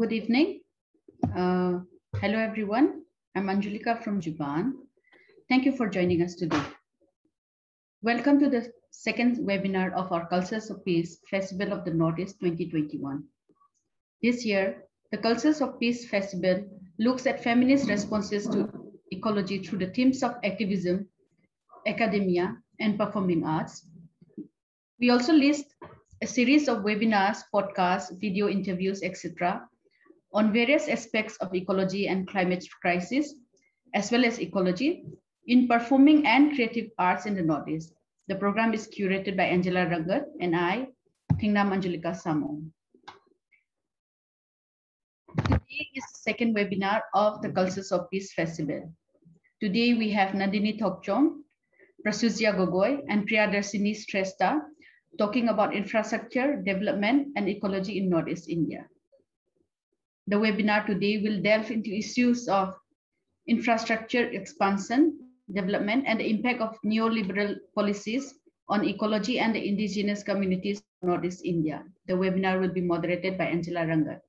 Good evening. Hello, everyone. I'm Angelica from Zubaan. Thank you for joining us today. Welcome to the second webinar of our Cultures of Peace Festival of the Northeast 2021. This year, the Cultures of Peace Festival looks at feminist responses to ecology through the themes of activism, academia, and performing arts. We also list a series of webinars, podcasts, video interviews, etc. on various aspects of ecology and climate crisis, as well as ecology in performing and creative arts in the Northeast. The program is curated by Angela Rangad and I, Thingnam Angelica Samong. Today is the second webinar of the Cultures of Peace Festival. Today we have Nandini Thockchom, Prasyujya Gogoi, and Priyadarshinee Shrestha talking about infrastructure, development, and ecology in Northeast India. The webinar today will delve into issues of infrastructure expansion, development, and the impact of neoliberal policies on ecology and the indigenous communities of Northeast India. The webinar will be moderated by Angela Rangad.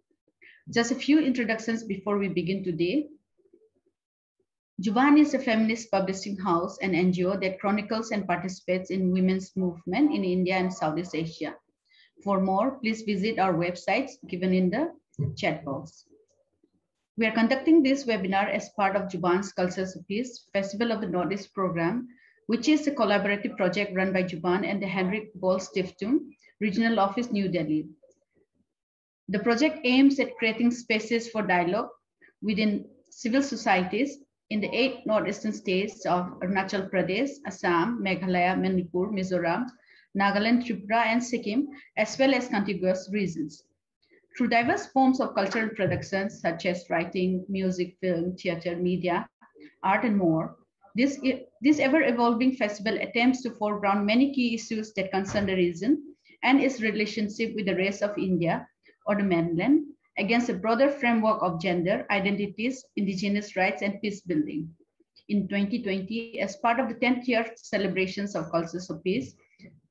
Just a few introductions before we begin today. Zubaan is a feminist publishing house and NGO that chronicles and participates in women's movement in India and Southeast Asia. For more, please visit our websites given in the chat box. We are conducting this webinar as part of Zubaan's Cultures of Peace Festival of the Northeast program, which is a collaborative project run by Zubaan and the Heinrich Böll Stiftung, Regional Office, New Delhi. The project aims at creating spaces for dialogue within civil societies in the 8 northeastern states of Arunachal Pradesh, Assam, Meghalaya, Manipur, Mizoram, Nagaland, Tripura, and Sikkim, as well as contiguous regions. Through diverse forms of cultural productions such as writing, music, film, theater, media, art, and more, this ever-evolving festival attempts to foreground many key issues that concern the region and its relationship with the rest of India or the mainland, against a broader framework of gender, identities, indigenous rights, and peace building. In 2020, as part of the 10th year celebrations of Cultures of Peace,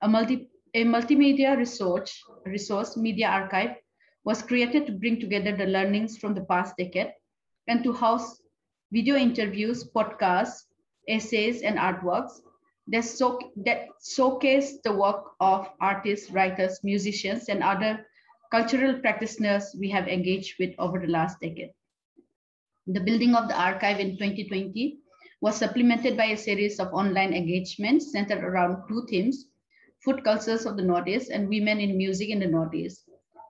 a multimedia resource media archive was created to bring together the learnings from the past decade and to house video interviews, podcasts, essays, and artworks that showcase the work of artists, writers, musicians, and other cultural practitioners we have engaged with over the last decade. The building of the archive in 2020 was supplemented by a series of online engagements centered around 2 themes: food cultures of the Northeast and women in music in the Northeast.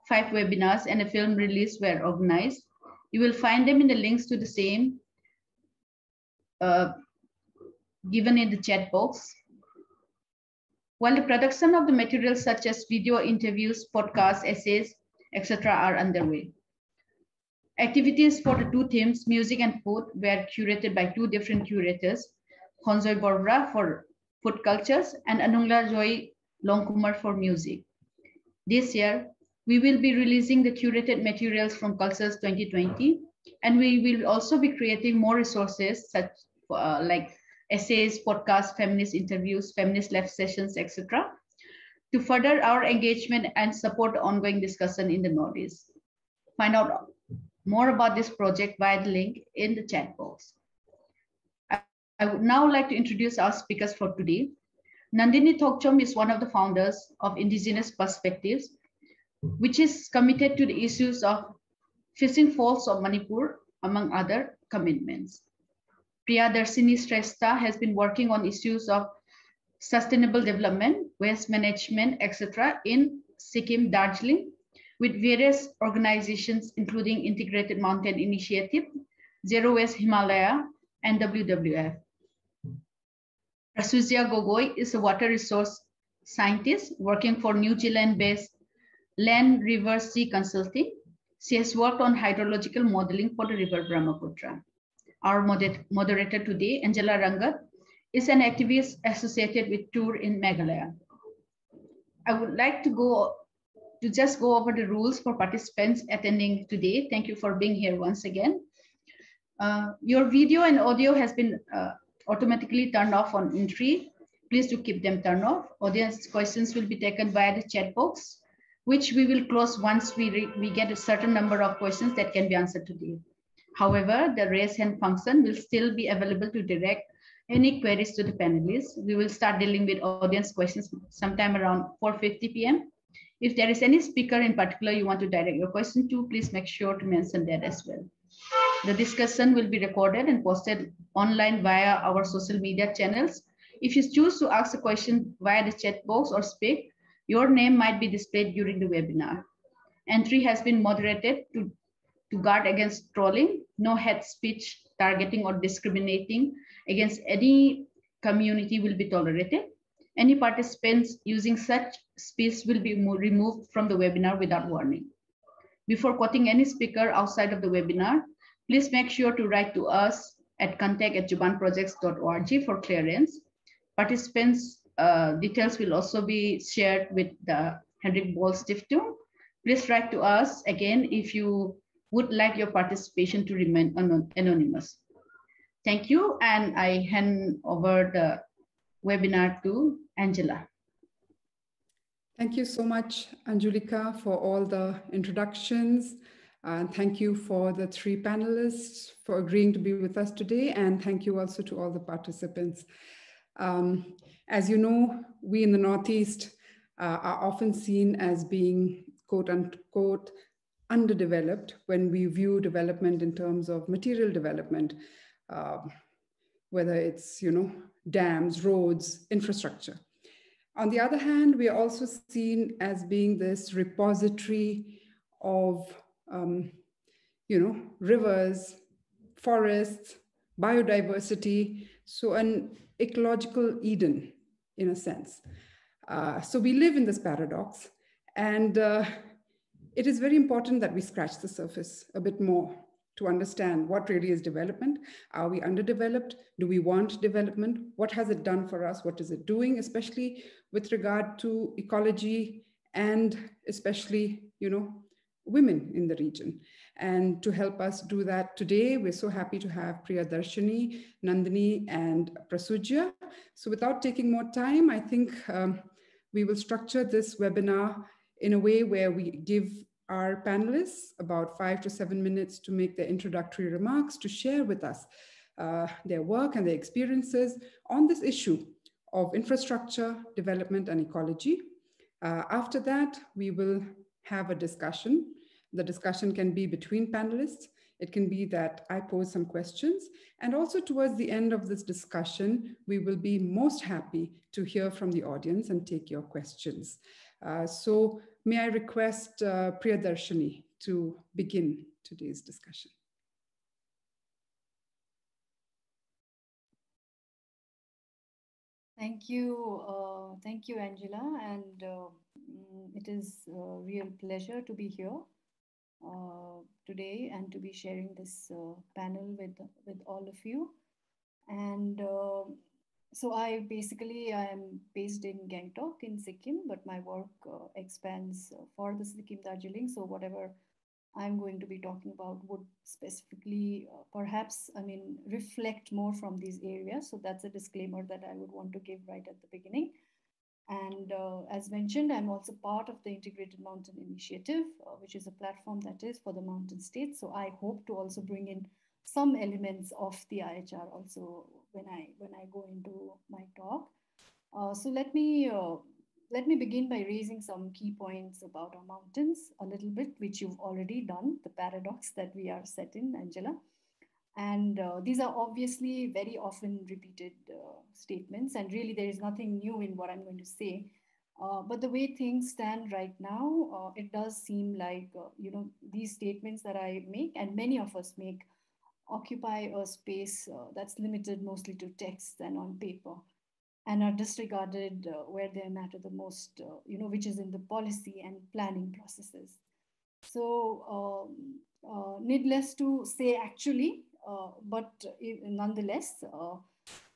5 webinars and a film release were organized. You will find them in the links to the same given in the chat box. While the production of the materials such as video interviews, podcasts, essays, etc. are underway. Activities for the 2 themes, music and food, were curated by 2 different curators, Khonjoy Borbra for food cultures and Anungla Joy Longkumar for music. This year, we will be releasing the curated materials from Cultures 2020, and we will also be creating more resources such like essays, podcasts, feminist interviews, feminist lab sessions, etc., to further our engagement and support ongoing discussion in the Northeast. Find out more about this project via the link in the chat box. I would now like to introduce our speakers for today. Nandini Thokjam is one of the founders of Indigenous Perspectives, which is committed to the issues of fishing falls of Manipur, among other commitments. Priyadarshinee Shrestha has been working on issues of sustainable development, waste management, etc. in Sikkim, Darjeeling, with various organizations including Integrated Mountain Initiative, Zero Waste Himalaya, and WWF. Prasyujya Gogoi is a water resource scientist working for New Zealand-based Land River Sea Consulting. She has worked on hydrological modeling for the river Brahmaputra. Our moderator today, Angela Rangad, is an activist associated with Tour in Meghalaya. I would like to just go over the rules for participants attending today. Thank you for being here once again. Your video and audio has been automatically turned off on entry. Please do keep them turned off. Audience questions will be taken via the chat box. which we will close once we get a certain number of questions that can be answered today. However, the raise hand function will still be available to direct any queries to the panelists. We will start dealing with audience questions sometime around 4:50 p.m. If there is any speaker in particular you want to direct your question to, please make sure to mention that as well. The discussion will be recorded and posted online via our social media channels. If you choose to ask a question via the chat box or speak, your name might be displayed during the webinar. Entry has been moderated to guard against trolling. No hate speech, targeting, or discriminating against any community will be tolerated. Any participants using such speech will be removed from the webinar without warning. Before quoting any speaker outside of the webinar, please make sure to write to us at contact@zubaanprojects.org for clearance. Participants' details will also be shared with the Heinrich Böll Stiftung. Please write to us again if you would like your participation to remain anonymous. Thank you, and I hand over the webinar to Angela. Thank you so much, Anjulika, for all the introductions. Thank you for the three panelists for agreeing to be with us today. And thank you also to all the participants. As you know, we in the Northeast are often seen as being, quote unquote, underdeveloped when we view development in terms of material development, whether it's, dams, roads, infrastructure. On the other hand, we are also seen as being this repository of, rivers, forests, biodiversity, so an ecological Eden, in a sense. So we live in this paradox, and it is very important that we scratch the surface a bit more to understand what really is development. Are we underdeveloped? Do we want development? What has it done for us? What is it doing, especially with regard to ecology and especially, women in the region? And to help us do that today, we're so happy to have Priyadarshinee, Nandini, and Prasyujya. So without taking more time, I think we will structure this webinar in a way where we give our panelists about 5 to 7 minutes to make their introductory remarks, to share with us their work and their experiences on this issue of infrastructure, development, and ecology. After that, we will have a discussion. The discussion can be between panelists. It can be that I pose some questions. And also towards the end of this discussion, we will be most happy to hear from the audience and take your questions. So may I request Priyadarshinee to begin today's discussion. Thank you, Angela, and it is a real pleasure to be here today and to be sharing this panel with all of you. And so I am based in Gangtok in Sikkim, but my work expands for the Sikkim Darjeeling. So whatever I'm going to be talking about would specifically reflect more from these areas. So that's a disclaimer that I would want to give right at the beginning. And as mentioned, I'm also part of the Integrated Mountain Initiative, which is a platform that is for the mountain states. So I hope to also bring in some elements of the IHR also when I go into my talk. So let me begin by raising some key points about our mountains a little bit, which you've already done, the paradox that we are set in, Angela. And these are obviously very often repeated statements, and really there is nothing new in what I'm going to say. But the way things stand right now, it does seem like, these statements that I make and many of us make occupy a space that's limited mostly to text and on paper, and are disregarded where they matter the most, which is in the policy and planning processes. So needless to say, actually, but nonetheless,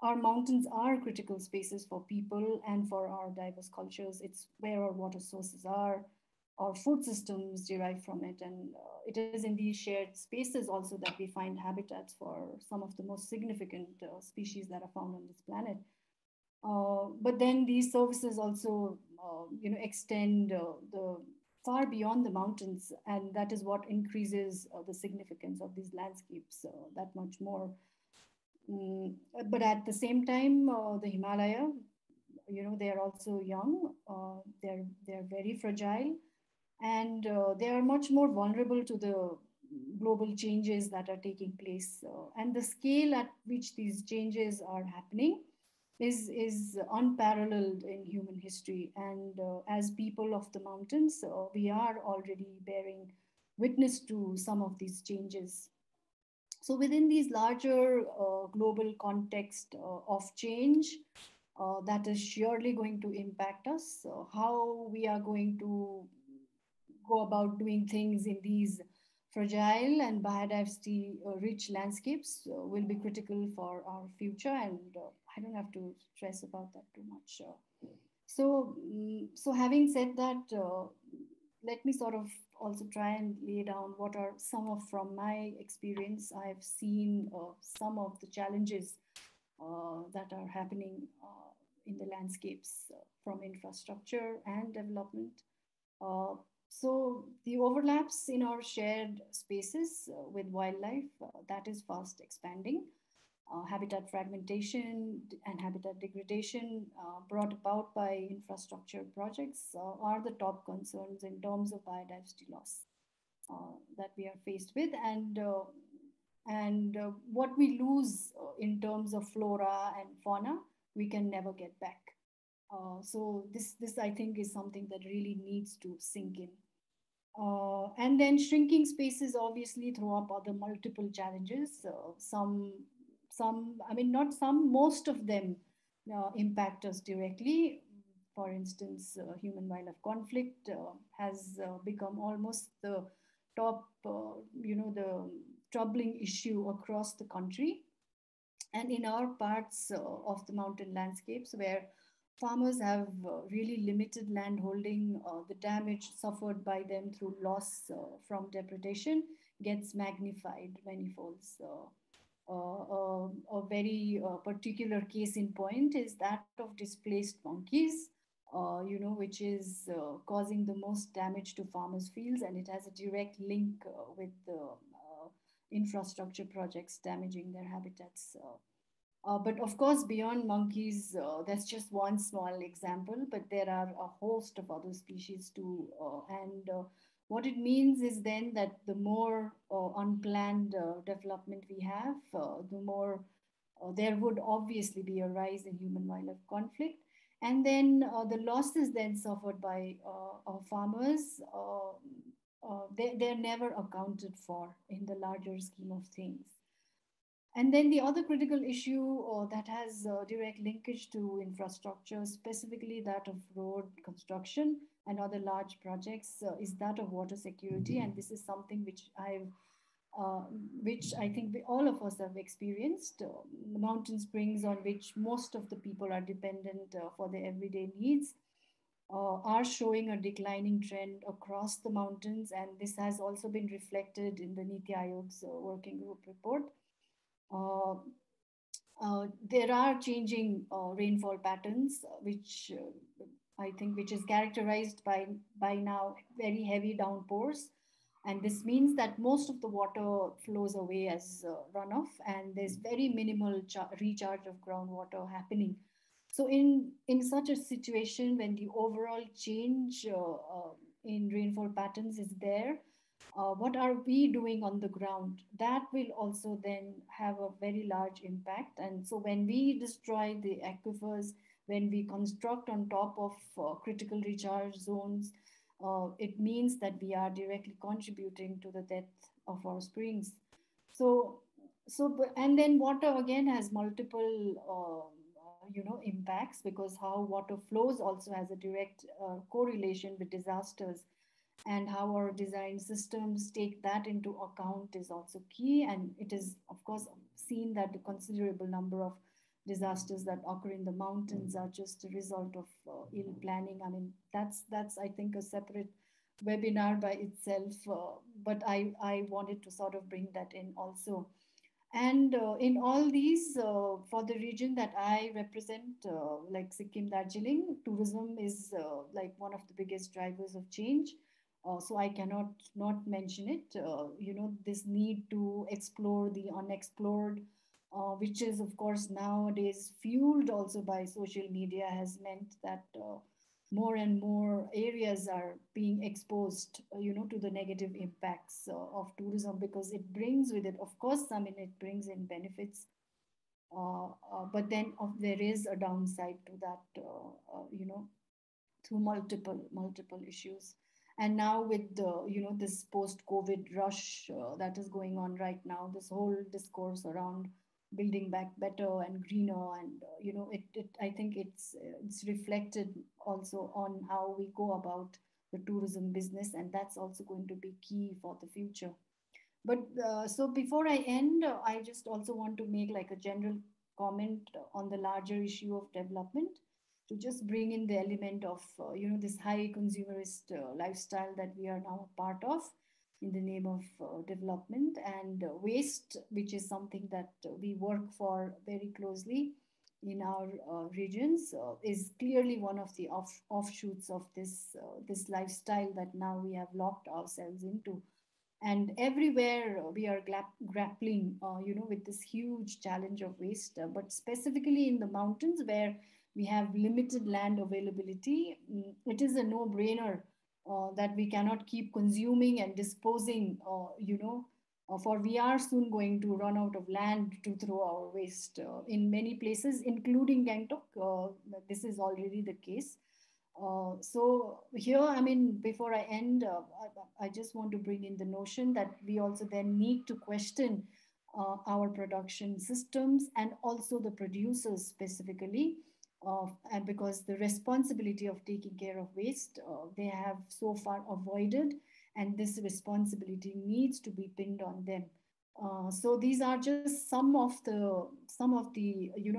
our mountains are critical spaces for people and for our diverse cultures. It's where our water sources are, our food systems derive from it, and it is in these shared spaces also that we find habitats for some of the most significant species that are found on this planet. But then these services also, extend the far beyond the mountains, and that is what increases the significance of these landscapes that much more. But at the same time, the Himalaya, they are also young. They're very fragile, and they are much more vulnerable to the global changes that are taking place. And the scale at which these changes are happening is unparalleled in human history. And as people of the mountains, we are already bearing witness to some of these changes. So within these larger global context of change, that is surely going to impact us. How we are going to go about doing things in these fragile and biodiversity rich landscapes will be critical for our future, and I don't have to stress about that too much. So having said that, let me sort of also try and lay down what are some of, from my experience, I've seen some of the challenges that are happening in the landscapes from infrastructure and development. So the overlaps in our shared spaces with wildlife, that is fast expanding. Habitat fragmentation and habitat degradation brought about by infrastructure projects are the top concerns in terms of biodiversity loss that we are faced with. And what we lose in terms of flora and fauna, we can never get back. So this I think is something that really needs to sink in. And then shrinking spaces obviously throw up other multiple challenges. I mean, not some, most of them impact us directly. For instance, human-wildlife conflict has become almost the top, the troubling issue across the country. And in our parts of the mountain landscapes where farmers have really limited land holding, the damage suffered by them through loss from depredation gets magnified many folds. A very particular case in point is that of displaced monkeys, which is causing the most damage to farmers' fields, and it has a direct link with the infrastructure projects damaging their habitats. But of course, beyond monkeys, that's just one small example, but there are a host of other species too. And what it means is then that the more unplanned development we have, the more there would obviously be a rise in human-wildlife conflict. And then the losses then suffered by our farmers, they're never accounted for in the larger scheme of things. And then the other critical issue that has direct linkage to infrastructure, specifically that of road construction and other large projects, is that of water security. And this is something which I think all of us have experienced. The mountain springs on which most of the people are dependent for their everyday needs are showing a declining trend across the mountains. And this has also been reflected in the Niti Aayog's working group report. There are changing rainfall patterns, which which is characterized by now very heavy downpours. And this means that most of the water flows away as runoff, and there's very minimal recharge of groundwater happening. So in such a situation, when the overall change in rainfall patterns is there, what are we doing on the ground? That will also then have a very large impact. And so when we destroy the aquifers, when we construct on top of critical recharge zones, it means that we are directly contributing to the death of our springs. And then water again has multiple impacts, because how water flows also has a direct correlation with disasters. And how our design systems take that into account is also key. And it is, of course, seen that the considerable number of disasters that occur in the mountains are just a result of ill planning. I mean, that's I think a separate webinar by itself, but I wanted to sort of bring that in also. And in all these, for the region that I represent, like Sikkim, Darjeeling, tourism is like one of the biggest drivers of change. So I cannot not mention it. This need to explore the unexplored, which is of course nowadays fueled also by social media, has meant that more and more areas are being exposed, to the negative impacts of tourism, because it brings with it, of course, it brings in benefits, but then there is a downside to that, through multiple issues. And now with the this post COVID rush that is going on right now, this whole discourse around building back better and greener, and I think it's reflected also on how we go about the tourism business, and that's also going to be key for the future. But so before I end, I just also want to make like a general comment on the larger issue of development, to just bring in the element of this high consumerist lifestyle that we are now a part of in the name of development, and waste, which is something that we work for very closely in our regions, is clearly one of the offshoots of this lifestyle that now we have locked ourselves into. And everywhere we are grappling with this huge challenge of waste, but specifically in the mountains where we have limited land availability, it is a no-brainer that we cannot keep consuming and disposing, for we are soon going to run out of land to throw our waste. In many places, including Gangtok, this is already the case. So here, before I end, I just want to bring in the notion that we also then need to question our production systems, and also the producers specifically, and because the responsibility of taking care of waste, they have so far avoided, and this responsibility needs to be pinned on them. So these are just some of the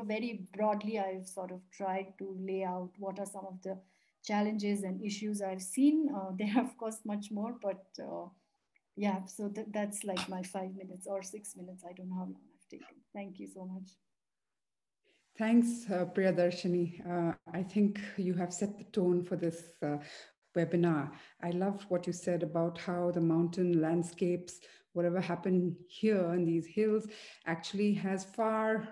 very broadly I've sort of tried to lay out what are some of the challenges and issues I've seen. There are, of course, much more, but yeah, so that's like my 5 minutes or 6 minutes. I don't know how long I've taken. Thank you so much. Thanks, Priyadarshinee. I think you have set the tone for this webinar. I loved what you said about how the mountain landscapes, whatever happened here in these hills, actually has far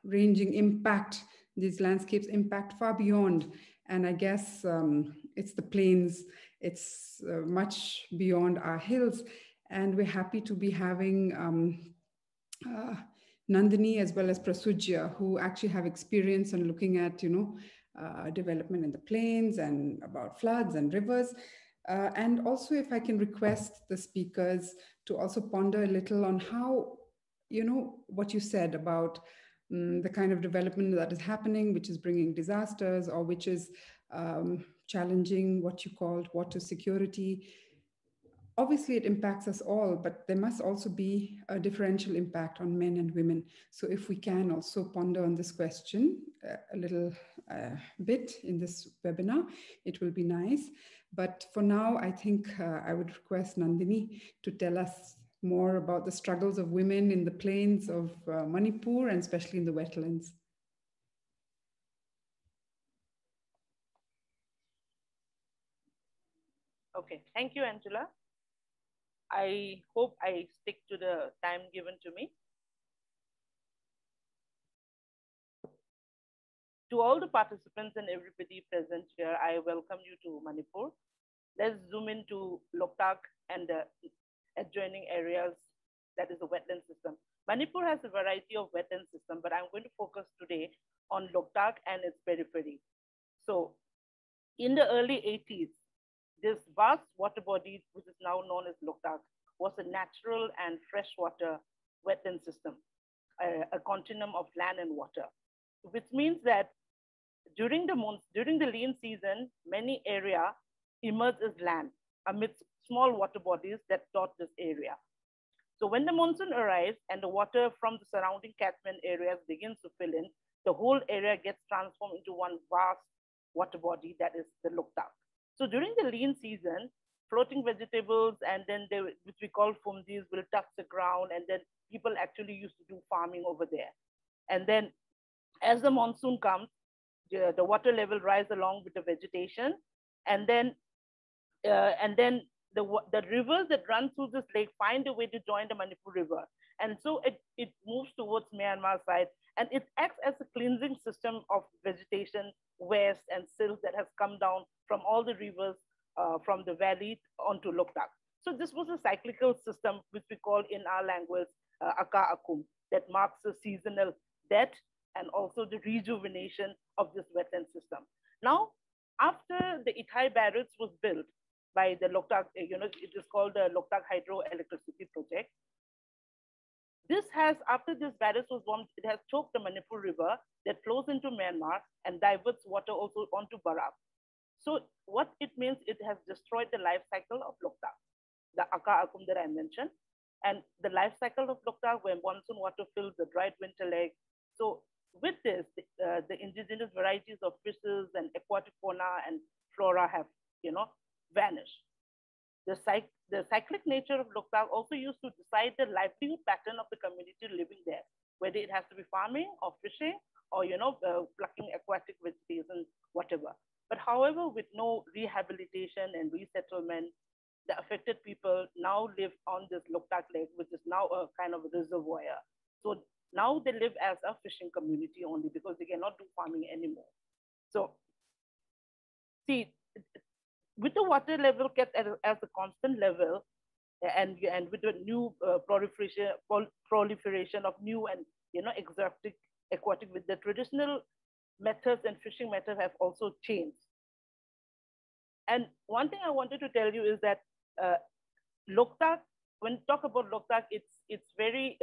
ranging impact. These landscapes impact far beyond. And I guess it's the plains, it's much beyond our hills. And we're happy to be having Nandini as well as Prasyujya, who actually have experience on looking at, development in the plains and about floods and rivers. And also, if I can request the speakers to also ponder a little on how, what you said about the kind of development that is happening, which is bringing disasters, or which is challenging what you called water security. Obviously, it impacts us all, but there must also be a differential impact on men and women. So if we can also ponder on this question a little bit in this webinar, it will be nice. But for now, I think I would request Nandini to tell us more about the struggles of women in the plains of Manipur, and especially in the wetlands. Okay, thank you, Angela. I hope I stick to the time given to me. To all the participants and everybody present here, I welcome you to Manipur. Let's zoom into Loktak and the adjoining areas, that is the wetland system. Manipur has a variety of wetland systems, but I'm going to focus today on Loktak and its periphery. So in the early 80s, this vast water body, which is now known as Loktak, was a natural and freshwater wetland system, a continuum of land and water, which means that during the lean season, many areas emerge as land amidst small water bodies that dot this area. So when the monsoon arrives and the water from the surrounding catchment areas begins to fill in, the whole area gets transformed into one vast water body, that is the Loktak. So during the lean season, floating vegetables and then which we call fumdis, will touch the ground, and then people actually used to do farming over there. And then as the monsoon comes, the water level rises along with the vegetation, and then and then the rivers that run through this lake find a way to join the Manipur River. And so it moves towards Myanmar side, and it acts as a cleansing system of vegetation, waste, and silt that has come down from all the rivers from the valley onto Loktak. So this was a cyclical system, which we call in our language Aka Akum, that marks the seasonal death and also the rejuvenation of this wetland system. Now, after the Itai barrage was built by the Loktak, it is called the Loktak Hydroelectricity Project. This has, after this barrage was formed, it has choked the Manipur River that flows into Myanmar and diverts water also onto Barak. So what it means, it has destroyed the life cycle of Loktak, the Aka Akum that I mentioned, and the life cycle of Loktak, where monsoon water fills the dried winter lake. So with this, the indigenous varieties of fishes and aquatic fauna and flora have, vanished. The cyclic nature of Loktak also used to decide the livelihood pattern of the community living there, whether it has to be farming or fishing or, plucking aquatic vegetation, whatever. But however, with no rehabilitation and resettlement, the affected people now live on this Loktak lake, which is now a kind of reservoir. So now they live as a fishing community only because they cannot do farming anymore. So see, with the water level kept at a constant level, and with the new proliferation of new and exotic aquatic, with the traditional methods and fishing methods have also changed. And one thing I wanted to tell you is that Loktak, when we talk about Loktak, it's very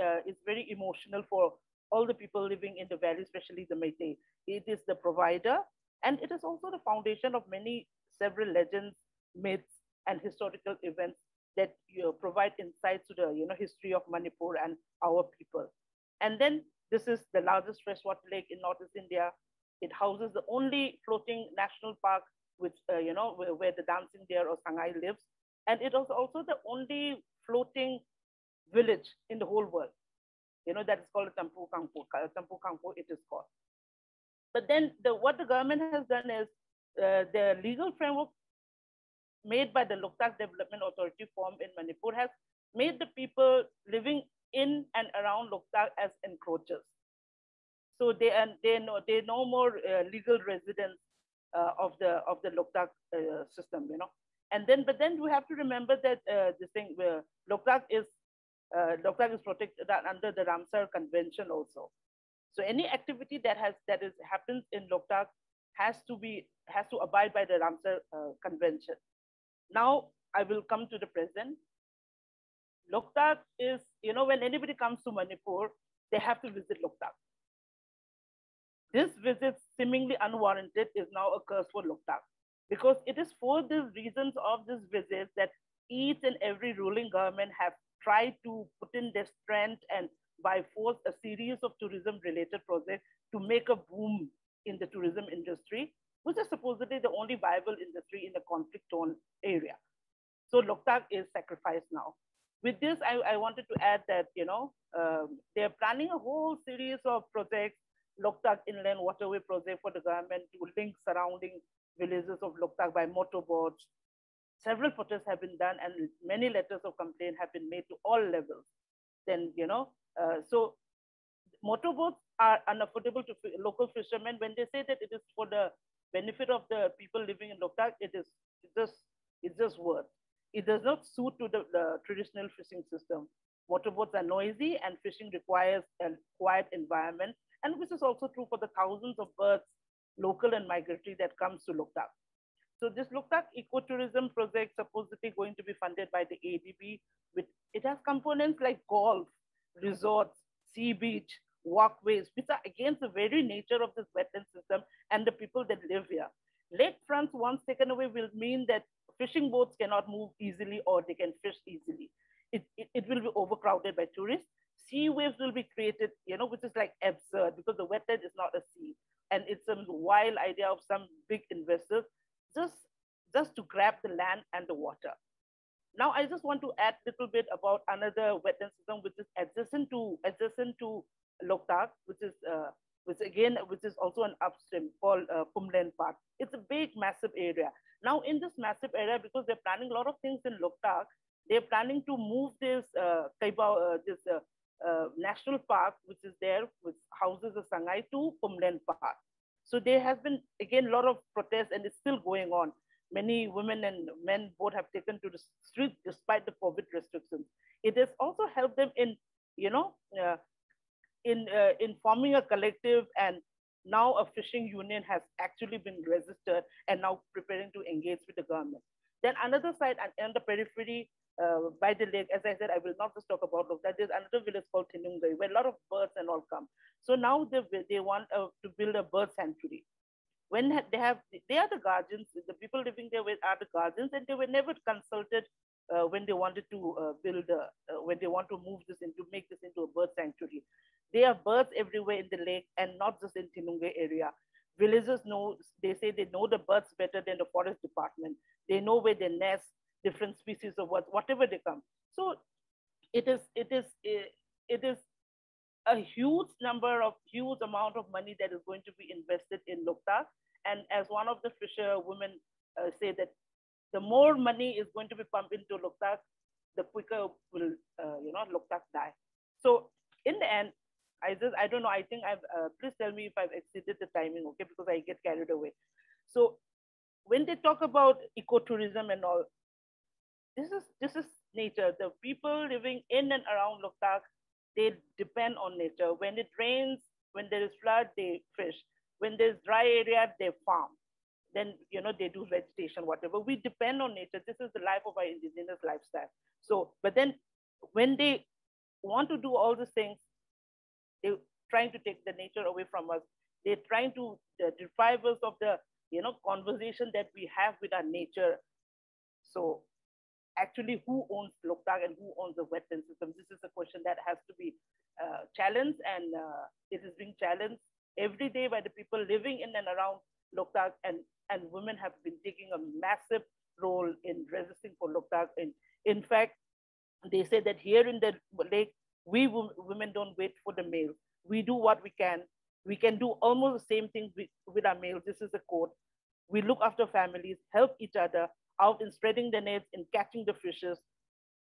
emotional for all the people living in the valley, especially the Meitei. It is the provider, and it is also the foundation of several legends, myths, and historical events that provide insights to the history of Manipur and our people. And then this is the largest freshwater lake in Northeast India. It houses the only floating national park, which where the dancing deer or Sangai lives, and it is also the only floating village in the whole world. That is called Tampu Kangpo. It is called. But then what the government has done is the legal framework made by the Loktak Development Authority formed in Manipur has made the people living in and around Loktak as encroachers. So they're no more legal residents of the Loktak system, But then we have to remember that this thing Loktak is protected under the Ramsar Convention also. So any activity that happens in Loktak has to abide by the Ramsar Convention. Now I will come to the present. Loktak is, when anybody comes to Manipur, they have to visit Loktak. This visit, seemingly unwarranted, is now a curse for Loktak, because it is for the reasons of this visit that each and every ruling government have tried to put in their strength and by force a series of tourism-related projects to make a boom in the tourism industry, which is supposedly the only viable industry in the conflict-torn area. So Loktak is sacrificed now. With this, I wanted to add that, they're planning a whole series of projects, Loktak Inland Waterway Project for the government to link surrounding villages of Loktak by motorboats. Several protests have been done and many letters of complaint have been made to all levels. Then, so motorboats are unaffordable to local fishermen. When they say that it is for the benefit of the people living in Loktak, it's just words. It does not suit to the traditional fishing system. Motorboats are noisy and fishing requires a quiet environment, and which is also true for the thousands of birds, local and migratory, that comes to Loktak. So this Loktak ecotourism project supposedly going to be funded by the ADB. It has components like golf, resorts, sea beach, walkways, which are against the very nature of this wetland system and the people that live here. Lakefronts once taken away will mean that fishing boats cannot move easily or they can fish easily. It will be overcrowded by tourists. Sea waves will be created, which is like absurd because the wetland is not a sea. And it's a wild idea of some big investors just to grab the land and the water. Now, I just want to add a little bit about another wetland system which is adjacent to Loktak, which is also an upstream called Pumlen Park. It's a big, massive area. Now in this massive area, because they're planning a lot of things in Loktak, they're planning to move this national park, which is there, which houses the Sangai, to Pumlen Park. So there has been, again, a lot of protests, and it's still going on. Many women and men both have taken to the streets despite the COVID restrictions. It has also helped them in, in forming a collective, and now a fishing union has actually been registered and now preparing to engage with the government. Then another side, and on the periphery, by the lake, as I said, I will not just talk about that. There's another village called Tinungai, where a lot of birds and all come. So now they want to build a bird sanctuary. When they are the guardians, the people living there are the guardians, and they were never consulted when they wanted to when they want to make this into a bird sanctuary. There are birds everywhere in the lake, and not just in Tinungai area. Villagers know, they say they know the birds better than the forest department. They know where they nest, different species of birds, whatever they come. So it is a huge amount of money that is going to be invested in Loktak. And as one of the fisher women say, that the more money is going to be pumped into Loktak, the quicker will Loktak die. So in the end, I don't know, I think please tell me if I've exceeded the timing, okay, because I get carried away. So when they talk about ecotourism and all, this is nature. The people living in and around Loktak, they depend on nature. When it rains, when there is flood, they fish. When there's dry area, they farm. Then, they do vegetation, whatever. We depend on nature. This is the life of our indigenous lifestyle. So, but then when they want to do all these things, they're trying to take the nature away from us. They're trying to deprive us of the, conversation that we have with our nature. So actually, who owns Loktak and who owns the wetland system? This is a question that has to be challenged, and it is being challenged every day by the people living in and around Loktak, and women have been taking a massive role in resisting for Loktak. And in fact, they say that here in the lake, we women don't wait for the male. We do what we can. We can do almost the same thing with our males. This is a quote. We look after families, help each other out in spreading the nets, in catching the fishes.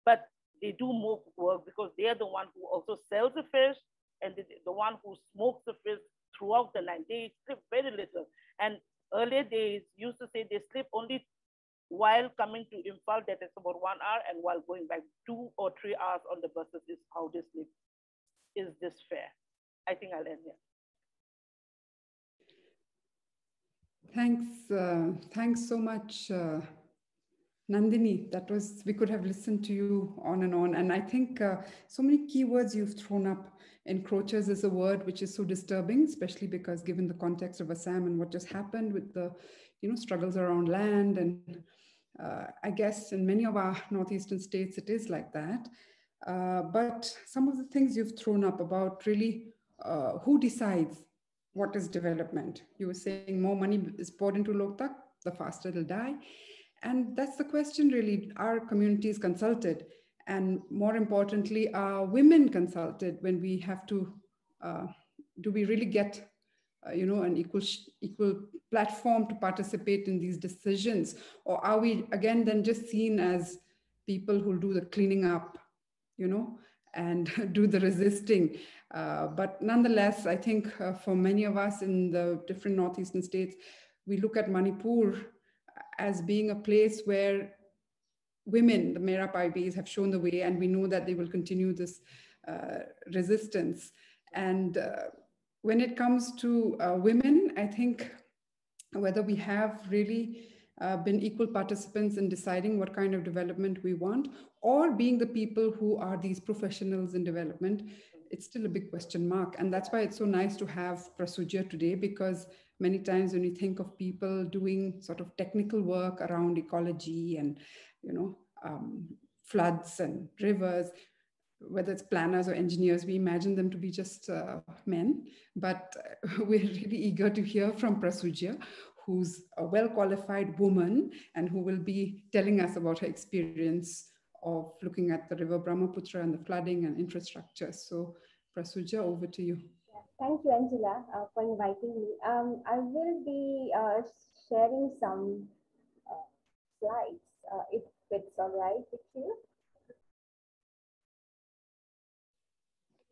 But they do more work because they are the one who also sells the fish, and the one who smokes the fish throughout the night. They sleep very little. And earlier they used to say they sleep only while coming to Imphal, that is about 1 hour, and while going back 2 or 3 hours on the buses is how they sleep. Is this fair? I think I'll end here. Thanks so much, Nandini. We could have listened to you on and on. And I think so many keywords you've thrown up. Encroachers is a word which is so disturbing, especially because given the context of Assam and what just happened with the, struggles around land. And I guess in many of our Northeastern states, it is like that. But some of the things you've thrown up about really who decides what is development. You were saying more money is poured into Loktak, the faster it'll die. And that's the question really. Are communities consulted? And more importantly, are women consulted when we have to, do we really get, an equal platform to participate in these decisions? Or are we, again, then just seen as people who do the cleaning up, and do the resisting? But nonetheless, I think for many of us in the different Northeastern states, we look at Manipur as being a place where women, the Mera Paibis, have shown the way, and we know that they will continue this resistance. And when it comes to women, I think whether we have really been equal participants in deciding what kind of development we want, or being the people who are these professionals in development, it's still a big question mark. And that's why it's so nice to have Prasyujya today, because many times when you think of people doing sort of technical work around ecology and, floods and rivers, whether it's planners or engineers, we imagine them to be just men. But we're really eager to hear from Prasyujya, who's a well-qualified woman and who will be telling us about her experience of looking at the river Brahmaputra and the flooding and infrastructure. So Prasyujya, over to you. Thank you, Angela, for inviting me. I will be sharing some slides, if it's all right with you.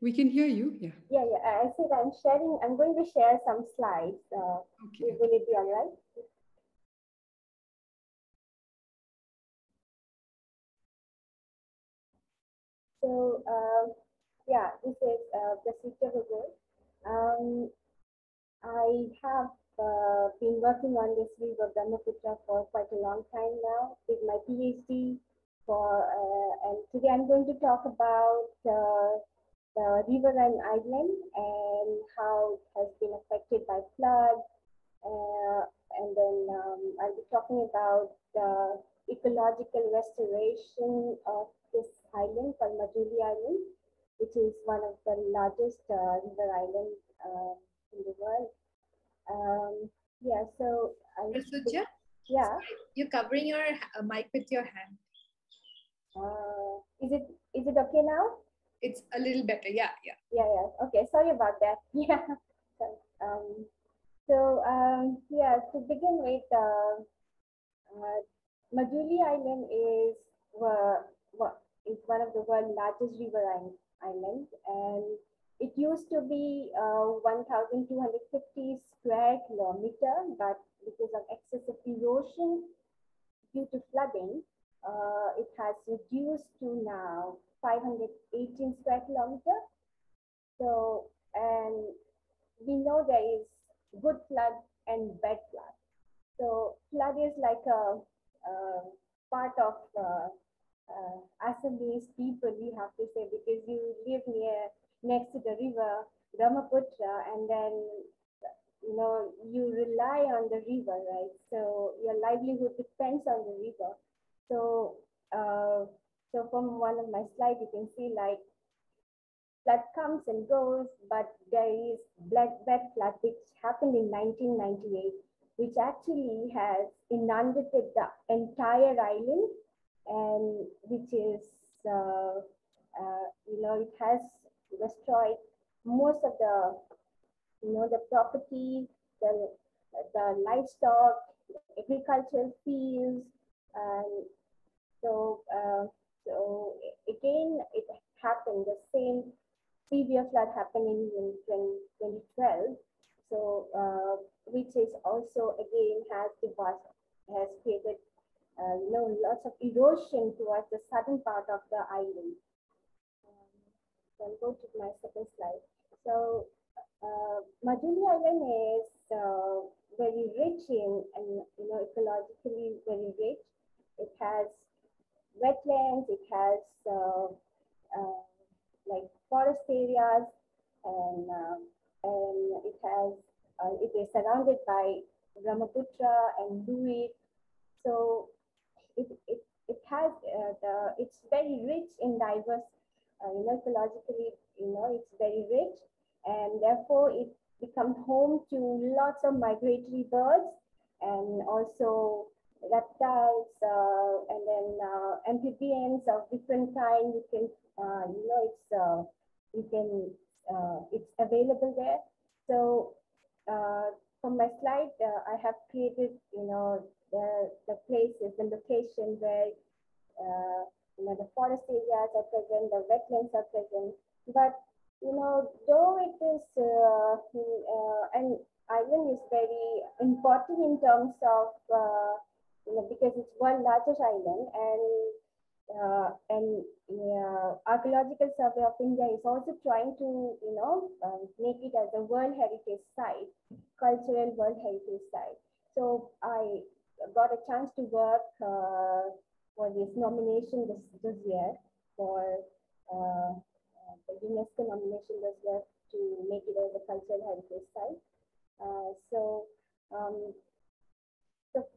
We can hear you, yeah. Yeah, I said I'm going to share some slides. Okay. Will it be all right? So, yeah, this is Prasyujya Gogoi. I have been working on this river Brahmaputra for quite a long time now with my PhD. And today I'm going to talk about the riverine island and how it has been affected by flood. And then I'll be talking about the ecological restoration of this island called Majuli Island, which is one of the largest river islands in the world. Yeah, so Prasyujya? yeah. You're covering your mic with your hand. Is it okay now? It's a little better. Yeah. Yeah. Okay. Sorry about that. Yeah. Yeah. To begin with, Majuli Island is one of the world's largest river islands, and it used to be 1,250 square kilometer, but because of excessive erosion due to flooding, it has reduced to now 518 square kilometer. So, and we know there is good flood and bad flood. So flood is like a part of Assamese people, we have to say, because you live next to the river Brahmaputra, and then you rely on the river, right? So your livelihood depends on the river. So so from one of my slides, you can see like flood comes and goes, but there is bad flood which happened in 1998, which actually has inundated the entire island, and which is it has destroyed most of the property, the livestock, agricultural fields, and so again it happened. The same severe flood happened in 2012. So which is also again has created lots of erosion towards the southern part of the island. So I'll go to my second slide. So Majuli Island is very rich and ecologically very rich. It has wetlands. It has like forest areas, and it is surrounded by Brahmaputra and Luit. So it has it's very rich in diverse, ecologically, it's very rich, and therefore it becomes home to lots of migratory birds and also reptiles, and then amphibians of different kinds. You can it's available there. So from my slide, I have created the places, the location where the forest areas are present, the wetlands are present. But though it is an island is very important in terms of because it's one largest island, and Archaeological Survey of India is also trying to make it as a World Heritage Site, cultural World Heritage Site. So I got a chance to work for this nomination this year for the UNESCO nomination this year to make it as a cultural heritage site. So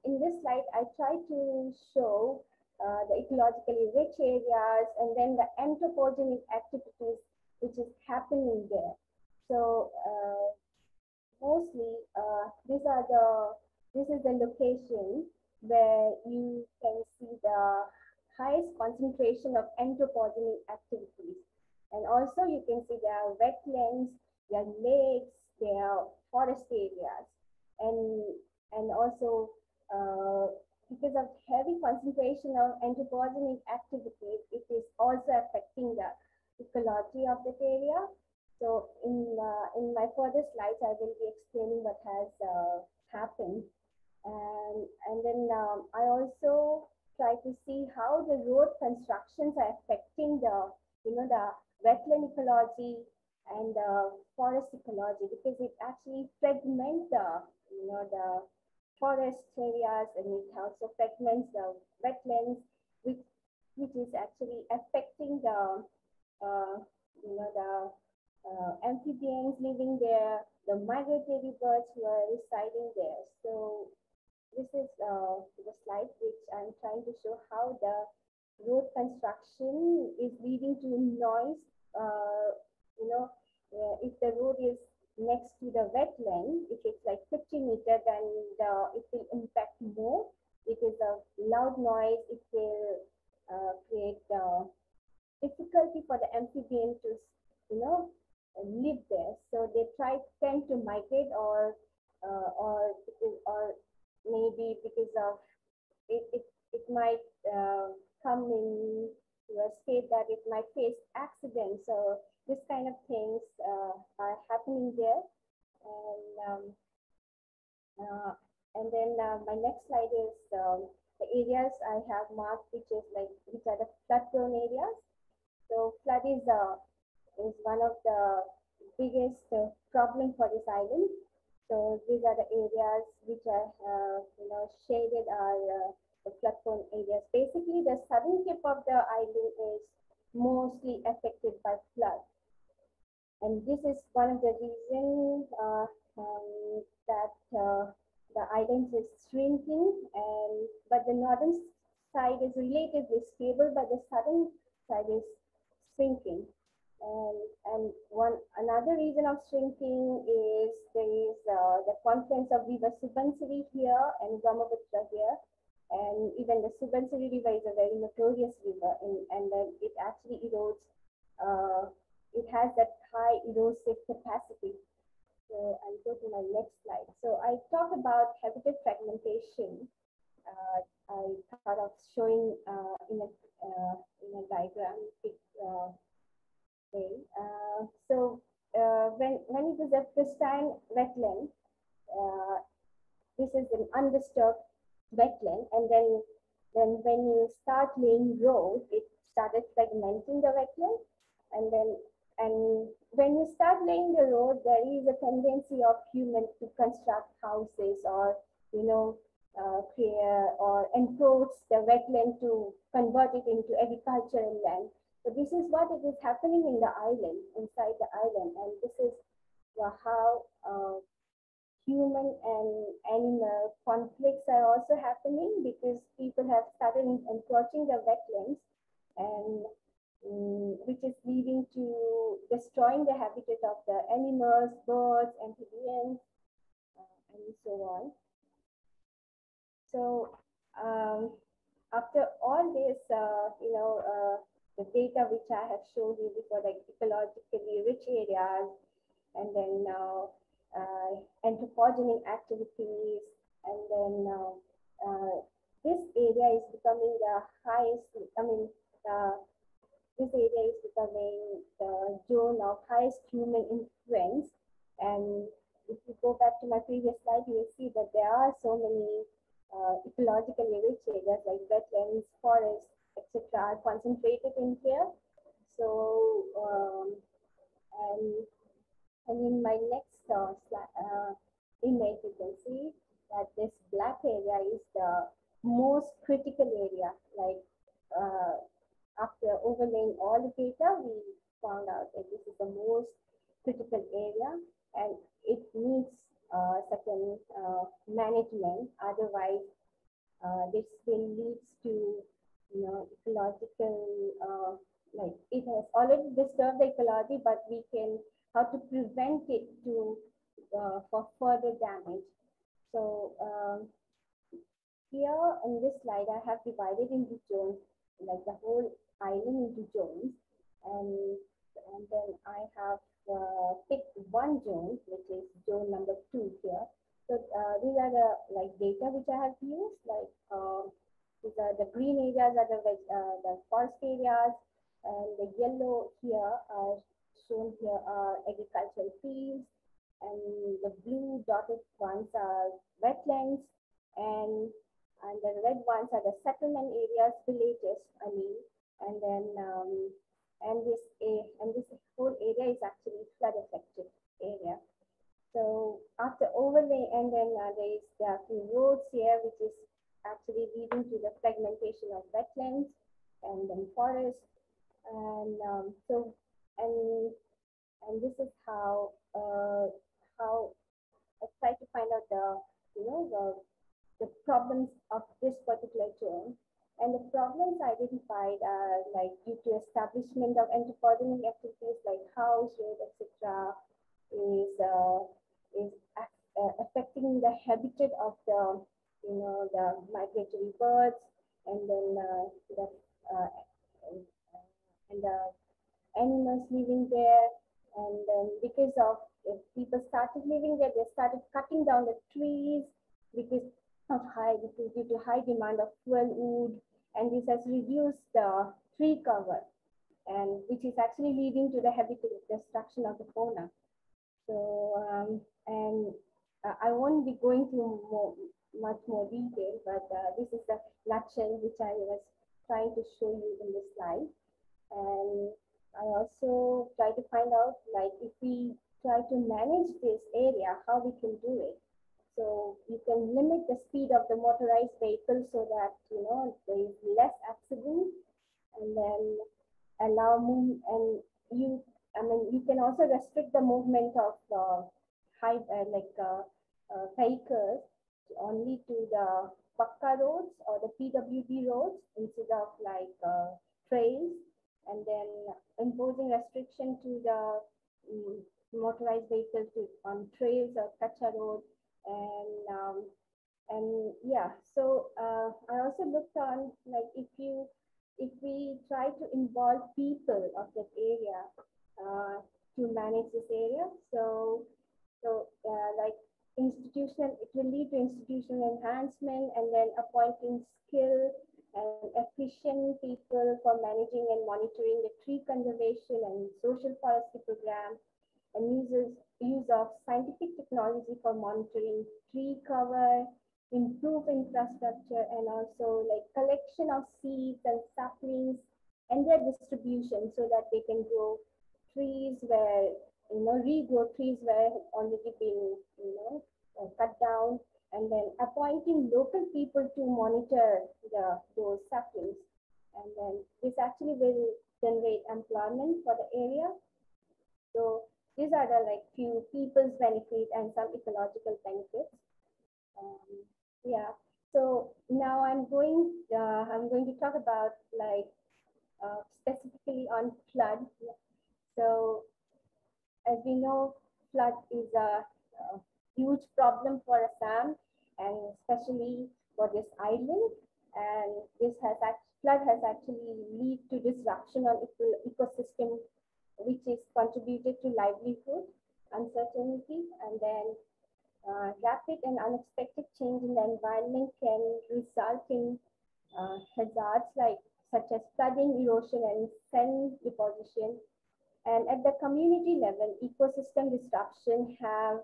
in this slide, I try to show the ecologically rich areas and then the anthropogenic activities which is happening there. So mostly this is the location where you can see the highest concentration of anthropogenic activities. And also you can see there are wetlands, there are lakes, there are forest areas, and also because of heavy concentration of anthropogenic activities, it is also affecting the ecology of that area. So in my further slides, I will be explaining what has happened. And then I also try to see how the road constructions are affecting the, the wetland ecology and the forest ecology, because it actually fragments the, the forest areas, and it also fragments the wetlands, which is actually affecting the, the amphibians living there, the migratory birds who are residing there. So this is the slide which I'm trying to show how the road construction is leading to noise. If the road is next to the wetland, if it's like 50 meters, then it will impact more because of loud noise. It will create difficulty for the amphibian to, live there. So they tend to migrate, or maybe because of it might come in to a state that it might face accidents. So this kind of things are happening there. And then my next slide is the areas I have marked, which are the flood-prone areas. So flood is one of the biggest problem for this island. So these are the areas which are, shaded are the flood-prone areas. Basically, the southern tip of the island is mostly affected by flood. And this is one of the reasons that the island is shrinking, but the northern side is relatively stable, but the southern side is shrinking. And another reason of shrinking is there is the confluence of river Subansiri here and Brahmaputra here. And even the Subansiri river is a very notorious river, and then it actually erodes. It has that high erosive capacity. So I'll go to my next slide. So I talk about habitat fragmentation. I thought of showing in a diagram way. So when it is a pristine wetland, this is an undisturbed wetland, and then when you start laying road, it started fragmenting the wetland, and when you start laying the road, there is a tendency of humans to construct houses, or clear or encroach the wetland to convert it into agricultural land. So this is what it is happening in the island, inside the island, and this is how human and animal conflicts are also happening, because people have started encroaching the wetlands, and which is leading to destroying the habitat of the animals, birds, amphibians, and so on. So after all this, the data which I have showed you before, like ecologically rich areas, and then anthropogenic activities, and then this area is becoming the highest, this area is becoming the zone of highest human influence. And if you go back to my previous slide, you will see that there are so many ecologically rich areas like wetlands, forests, etc. are concentrated in here. So, and in my next image, you can see that this black area is the most critical area. Like after overlaying all the data, we found out that this is the most critical area, and it needs certain management. Otherwise, this will lead to ecological, like it has already disturbed the ecology, but we can how to prevent it to for further damage. So here in this slide, I have divided into zones, like the whole island into zones, and then I have picked one zone, which is zone number 2 here. So these are the data which I have used, like green areas are the forest areas, and the yellow here are shown here are agricultural fields, and the blue dotted ones are wetlands, and the red ones are the settlement areas, villages, I mean, and then and this whole area is actually flood affected area. So after overlay, and then there are few roads here, which is actually leading to the fragmentation of wetlands and then forests, and and this is how I try to find out the problems of this particular zone. And the problems identified are like due to establishment of anthropogenic activities like house, road, etc., is affecting the habitat of the migratory birds, and then uh, and the animals living there. And then because of people started living there, they started cutting down the trees because due to high demand of fuel wood, and this has reduced the tree cover, and which is actually leading to the habitat destruction of the fauna. So I won't be going through much more detail, but this is the nutshell which I was trying to show you in this slide. And I also try to find out, like, if we try to manage this area, how we can do it. So you can limit the speed of the motorized vehicle so that there is less accident, and then allow move. And you can also restrict the movement of vehicles only to the Pakka roads or the PWD roads instead of trails, and then imposing restriction to the motorized vehicles on trails or Kacha road. And yeah, so I also looked on, like, if we try to involve people of that area to manage this area, like it will lead to institutional enhancement, and then appointing skilled and efficient people for managing and monitoring the tree conservation and social forestry program, and use of scientific technology for monitoring tree cover, improve infrastructure, and also like collection of seeds and saplings and their distribution so that they can grow trees where, regrow trees where already been, cut down, and then appointing local people to monitor those saplings. And then this actually will generate employment for the area. So these are the few people's benefit and some ecological benefits. Yeah. So now I'm going to talk about specifically on flood. So as we know, flood is a huge problem for Assam, and especially for this island. And flood has actually led to disruption on ecosystem, which is contributed to livelihood uncertainty, and then rapid and unexpected change in the environment can result in hazards such as flooding, erosion, and sand deposition. And at the community level, ecosystem disruption have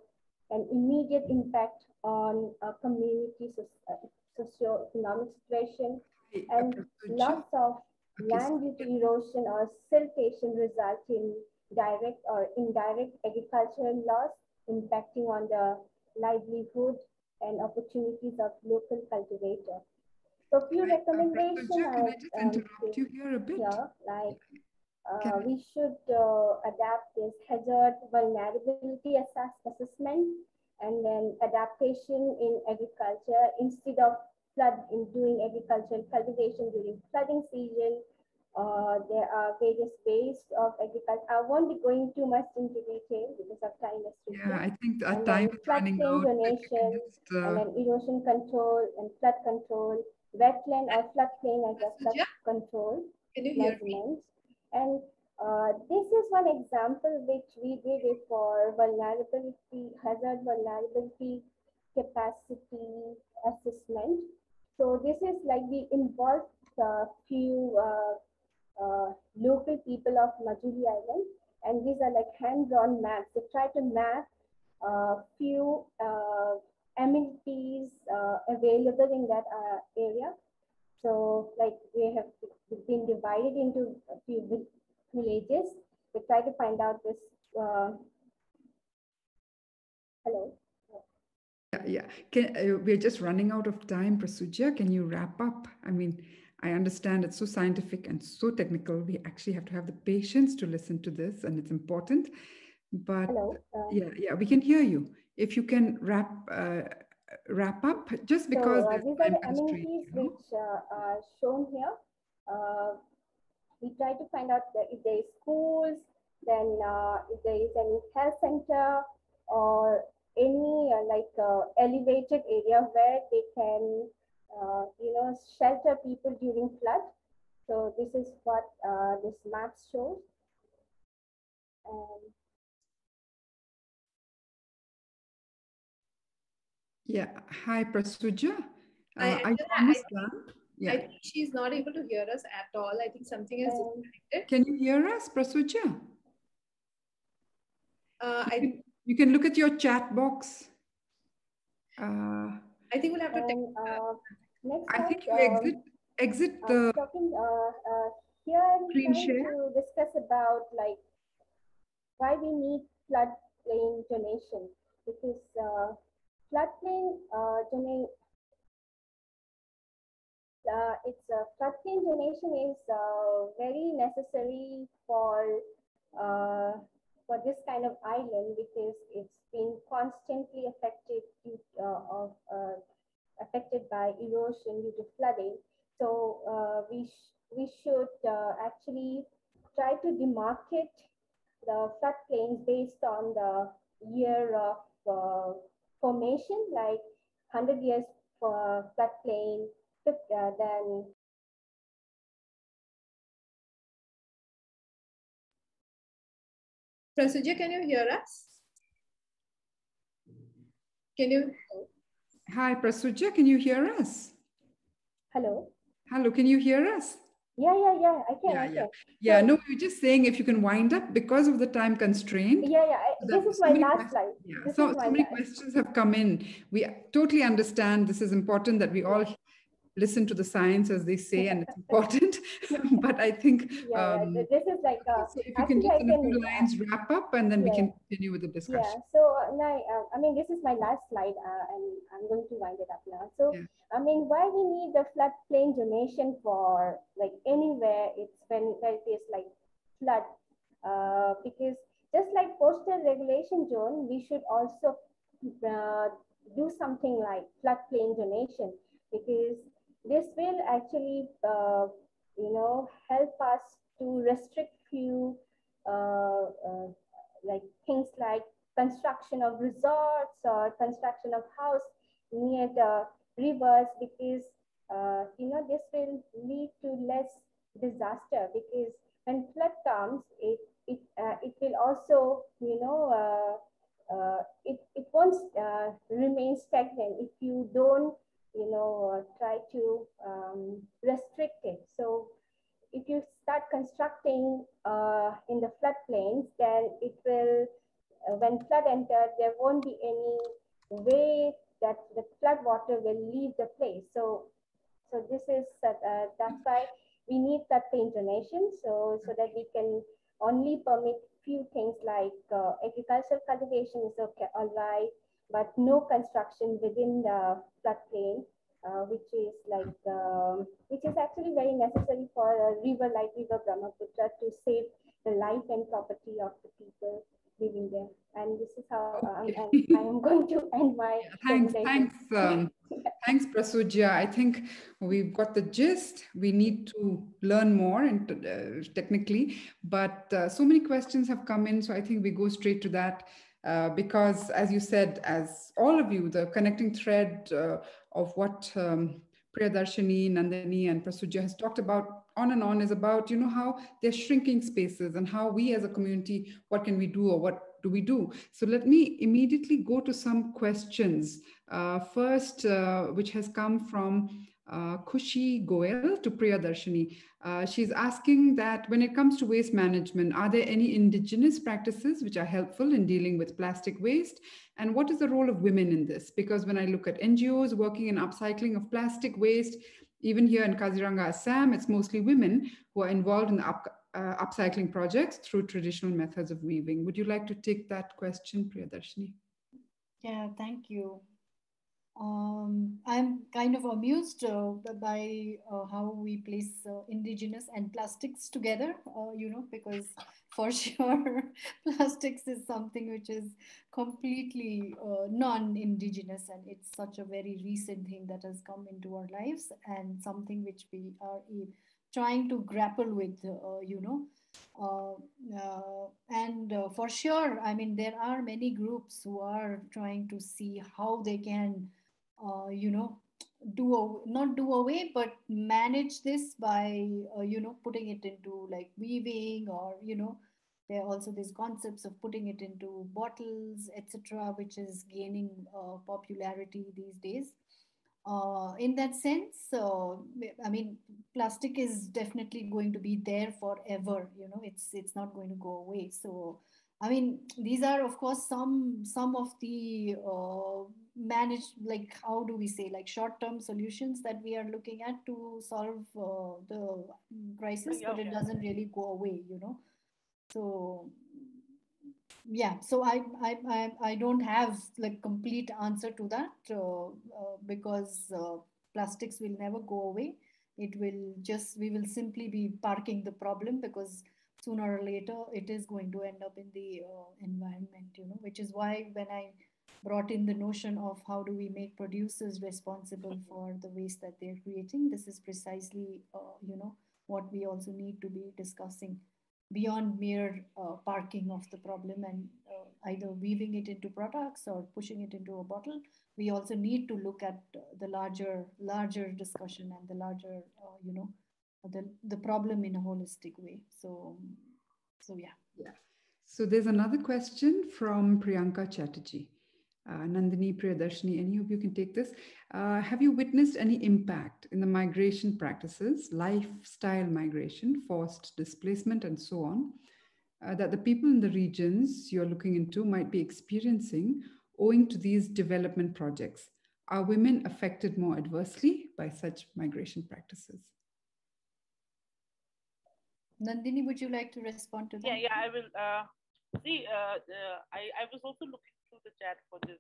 an immediate impact on a community socio-economic situation, and loss of land due to erosion or siltation result in direct or indirect agricultural loss, impacting on the livelihood and opportunities of local cultivators. So few recommendations. Can I just interrupt you here a bit? Yeah, we should adapt this hazard vulnerability assessment, and then adaptation in agriculture instead of doing agricultural cultivation during flooding season. There are various ways of agriculture. I won't be going too much into detail because of time restriction. Yeah, I think our time is running out. Zonation, and then erosion control and flood control, wetland or floodplain as a flood control measurements. And this is one example which we did it for hazard vulnerability capacity assessment. So this is like we involved few local people of Majuli Island, and these are like hand-drawn maps. They try to map few amenities available in that area. So like we have been divided into a few villages. We try to find out this. Hello. Yeah. We're just running out of time, Prasyujya. Can you wrap up? I mean, I understand it's so scientific and so technical. We actually have to have the patience to listen to this, and it's important. But Hello. yeah, we can hear you. If you can wrap up, just because So these are time the amenities which are shown here. We try to find out that if there is schools, then if there is any health center or any elevated area where they can, shelter people during flood. So this is what this map shows. Yeah. Hi, Prasyujya. I Yeah. I think she's not able to hear us at all. I think something is disconnected. Can you hear us, Prasyujya? You can look at your chat box. I think we'll have to take. Next I up, think you exit the here I'm screen trying share. to discuss about like why we need floodplain donation, because floodplain floodplain donation is very necessary for this kind of island, because it's been constantly affected by erosion due to flooding. So we should actually try to demarcate the floodplains based on the year of formation, like 100 years for floodplain, then Prasyujya, can you hear us? Can you? Hi, Prasyujya, can you hear us? Hello. Hello, can you hear us? Yeah, I can. Yeah, no, we were just saying if you can wind up because of the time constraint. This is my last slide. Yeah, so many questions have come in. We totally understand this is important that we all listen to the science, as they say, and it's important. But I think this is like so if you can just in a few lines wrap up, and then we can continue with the discussion. Yeah, so I mean, this is my last slide, and I'm going to wind it up now. So I mean, why we need the floodplain donation for like anywhere it's where it is like flood, because just like coastal regulation zone, we should also do something like floodplain donation, because this will actually help us to restrict few like things like construction of resorts or construction of house near the rivers, because this will lead to less disaster, because when flood comes, it will also it won't remain stagnant if you don't try to restrict it. So if you start constructing in the floodplains, then it will, when flood enters, there won't be any way that the flood water will leave the place. So this is that's why we need floodplain donation, so that we can only permit few things like agricultural cultivation is okay, all right, but no construction within the floodplain. Which is actually very necessary for a river like River Brahmaputra to save the life and property of the people living there. And this is how I am going to end my presentation. Thanks, Prasyujya. I think we've got the gist. We need to learn more and technically, but so many questions have come in, so I think we go straight to that. Because as you said, as all of you, the connecting thread of what Priyadarshinee, Nandini, and Prasyujya has talked about on and on is about, how they're shrinking spaces and how we as a community, what can we do or what do we do? So let me immediately go to some questions. First, which has come from Khushi Goel to Priyadarshinee. She's asking that when it comes to waste management, are there any indigenous practices which are helpful in dealing with plastic waste? And what is the role of women in this? Because when I look at NGOs working in upcycling of plastic waste, even here in Kaziranga, Assam, it's mostly women who are involved in the upcycling projects through traditional methods of weaving. Would you like to take that question, Priyadarshinee? Yeah, thank you. I'm kind of amused by how we place indigenous and plastics together, because for sure plastics is something which is completely non-indigenous, and it's such a very recent thing that has come into our lives and something which we are trying to grapple with, and for sure, I mean, there are many groups who are trying to see how they can uh, you know not do away but manage this by putting it into like weaving, or there are also these concepts of putting it into bottles, etc., which is gaining popularity these days. In that sense, I mean, plastic is definitely going to be there forever. It's not going to go away. So, I mean, these are of course some of the managed, like, how do we say, like, short-term solutions that we are looking at to solve the crisis, but it doesn't really go away. So yeah, so I don't have like complete answer to that, because plastics will never go away. It will just, we will simply be parking the problem, because sooner or later it is going to end up in the environment, which is why when I brought in the notion of how do we make producers responsible for the waste that they're creating, this is precisely what we also need to be discussing beyond mere parking of the problem and either weaving it into products or pushing it into a bottle. We also need to look at the larger discussion and the larger the problem in a holistic way. So yeah. So there's another question from Priyanka Chatterjee. Nandini, Priyadarshinee, any of you can take this. Have you witnessed any impact in the migration practices, lifestyle migration, forced displacement, and so on, that the people in the regions you're looking into might be experiencing owing to these development projects? Are women affected more adversely by such migration practices? Nandini, would you like to respond to that? Yeah, I will. I was also looking through the chat for this.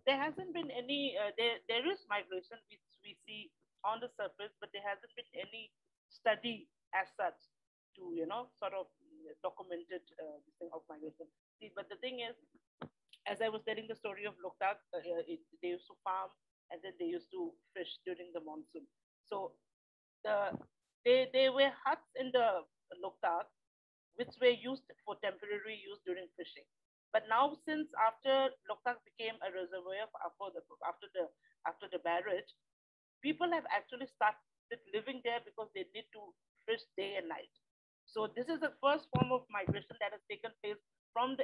There hasn't been any. There is migration which we see on the surface, but there hasn't been any study as such to sort of documented this thing of migration. See, but the thing is, as I was telling the story of Loktak, they used to farm and then they used to fish during the monsoon. So they were huts in the Loktak which were used for temporary use during fishing. But now, since after Loktak became a reservoir after the barrage, people have actually started living there because they need to fish day and night. So this is the first form of migration that has taken place from the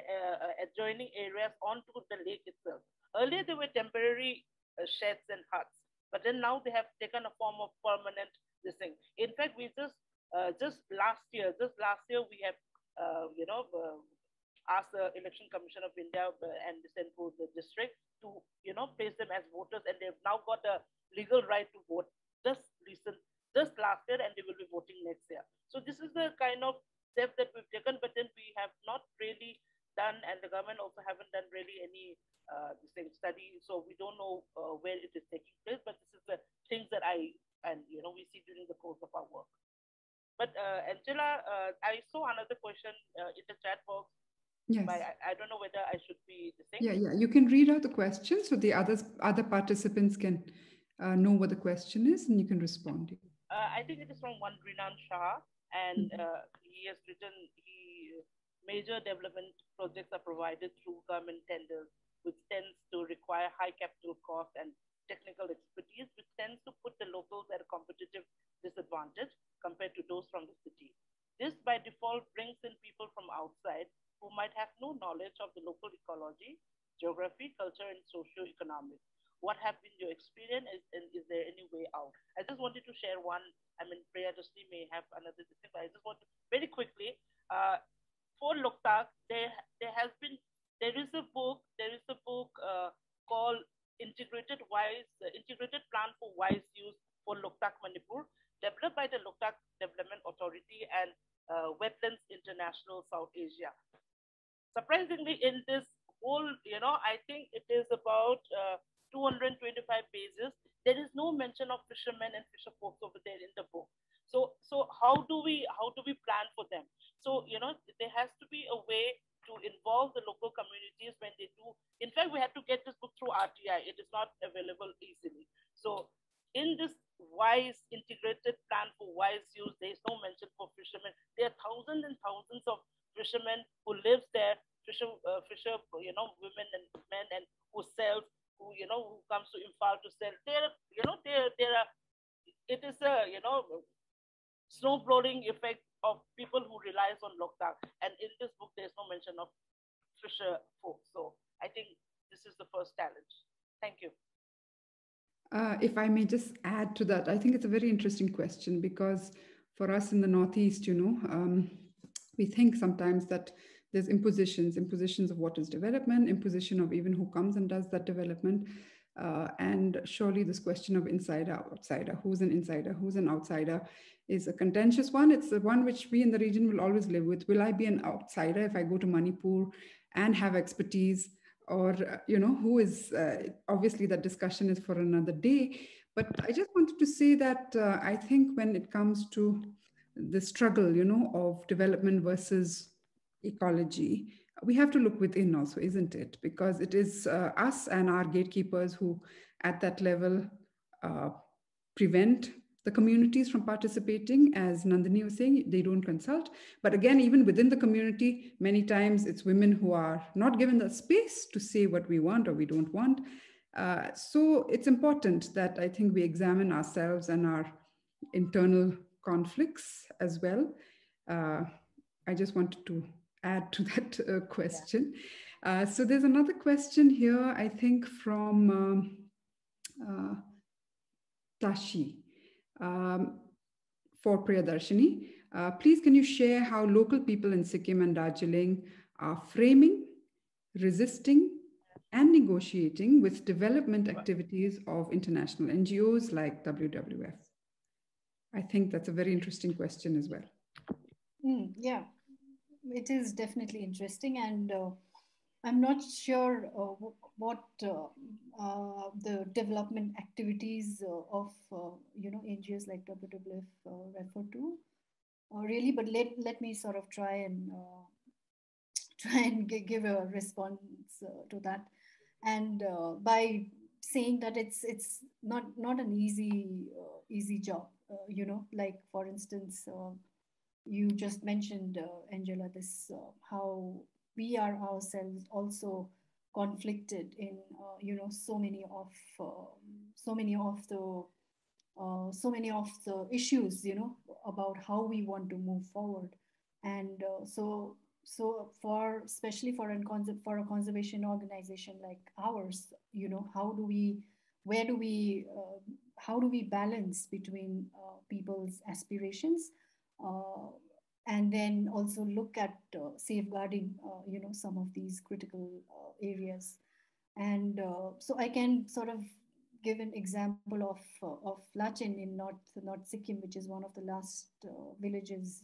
adjoining areas onto the lake itself. Earlier, there were temporary sheds and huts, but then now they have taken a form of permanent this thing. In fact, we just last year we have asked the Election Commission of India and the Senpur the district to place them as voters, and they've now got a legal right to vote just last year, and they will be voting next year. So this is the kind of step that we've taken, but then we have not really done, and the government also haven't done really any the same study, so we don't know where it is taking place. But this is the things that we see during the course of our work. But Angela, I saw another question in the chat box. Yes. I don't know whether I should be the same. Yeah. You can read out the question so the other participants can know what the question is, and you can respond. I think it is from one Rinan Shah, and he has written, major development projects are provided through government tenders, which tends to require high capital cost and technical expertise, which tends to put the locals at a competitive disadvantage compared to those from the city. This, by default, brings in people from outside who might have no knowledge of the local ecology, geography, culture, and socio-economics. what have been your experience, and is there any way out? I just wanted to share one. I mean, Priyadarshinee may have another thing, but I just want to very quickly. For Loktak, there is a book called Integrated Plan for Wise Use for Loktak Manipur, developed by the Loktak Development Authority and Wetlands International South Asia. Surprisingly, in this whole, I think it is about 225 pages. There is no mention of fishermen and fisher folks over there in the book. So how do we plan for them? So there has to be a way to involve the local communities when they do. In fact, we had to get this book through RTI. It is not available easily. So in this wise integrated plan for wise use, there is no mention for fishermen. There are thousands and thousands of fishermen who live there, fisher women and men, and who sell, who comes to Imphal to sell. It is a snowballing effect of people who relies on Loktak. And in this book, there's no mention of fisher folks. So I think this is the first challenge. Thank you. If I may just add to that, I think it's a very interesting question, because for us in the Northeast, we think sometimes that there's impositions of what is development, imposition of even who comes and does that development. And surely this question of insider, outsider, who's an insider, who's an outsider, is a contentious one. It's the one which we in the region will always live with. Will I be an outsider if I go to Manipur and have expertise? Or, who is, obviously that discussion is for another day. But I just wanted to say that I think when it comes to the struggle, of development versus ecology, we have to look within also, isn't it? Because it is us and our gatekeepers who at that level prevent the communities from participating. As Nandini was saying, they don't consult. But again, even within the community, many times it's women who are not given the space to say what we want or we don't want. So it's important that I think we examine ourselves and our internal conflicts as well. I just wanted to add to that question. Yeah. So there's another question here, I think from Tashi. For Priyadarshini, please can you share how local people in Sikkim and Darjeeling are framing, resisting, and negotiating with development activities of international NGOs like WWF? I think that's a very interesting question as well. Yeah, it is definitely interesting, and I'm not sure what the development activities of NGOs like WWF refer to really, but let me sort of try and give a response to that, and by saying that it's not an easy job, like for instance, you just mentioned, Angela, this how we are ourselves also conflicted in so many of the issues about how we want to move forward. And so especially for a conservation organization like ours, how do we balance between people's aspirations, and then also look at safeguarding, some of these critical areas. And so I can sort of give an example of Lachen in North Sikkim, which is one of the last villages,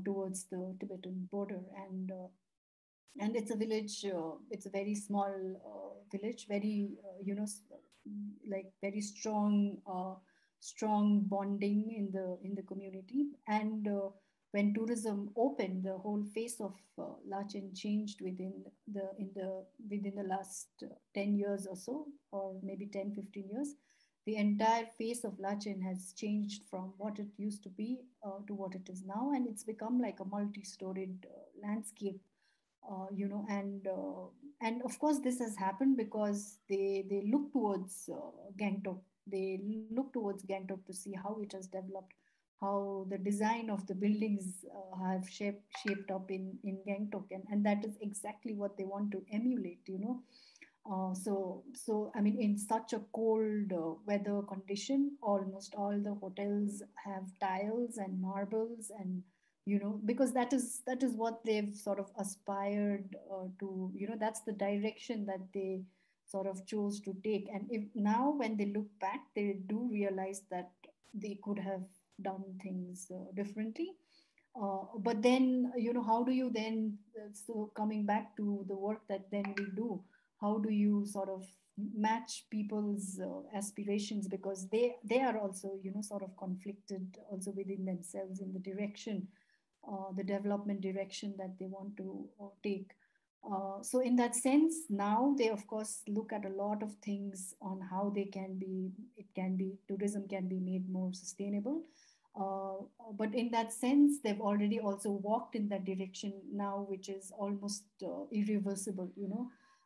towards the Tibetan border. And it's a village, it's a very small village, very, like very strong bonding in the community. And when tourism opened, the whole face of Lachen changed within the last 10 years or so, or maybe 10-15 years. The entire face of Lachen has changed from what it used to be to what it is now, and it's become like a multi-storied landscape, and of course this has happened because they look towards Gangtok. They look towards Gangtok to see how it has developed, how the design of the buildings have shaped up in Gangtok, and that is exactly what they want to emulate, So I mean, in such a cold weather condition, almost all the hotels have tiles and marbles, and because that is what they've sort of aspired to. That's the direction that they sort of chose to take. And if now, when they look back, they do realize that they could have done things differently. But then, how do you then, so coming back to the work that then we do, how do you sort of match people's aspirations, because they are also, sort of conflicted also within themselves in the direction, the development direction that they want to take. So in that sense, now they of course look at a lot of things on how tourism can be made more sustainable. Uh, but in that sense, they've already also walked in that direction now, which is almost irreversible.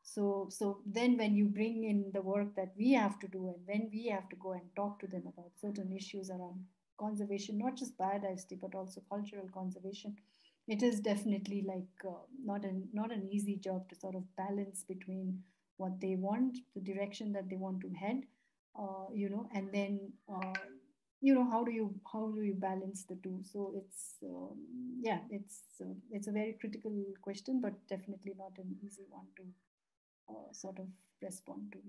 So then when you bring in the work that we have to do, and when we have to go and talk to them about certain issues around conservation, not just biodiversity, but also cultural conservation, it is definitely like not an easy job to sort of balance between what they want, the direction that they want to head, and then how do you balance the two? So it's a very critical question, but definitely not an easy one to sort of respond to.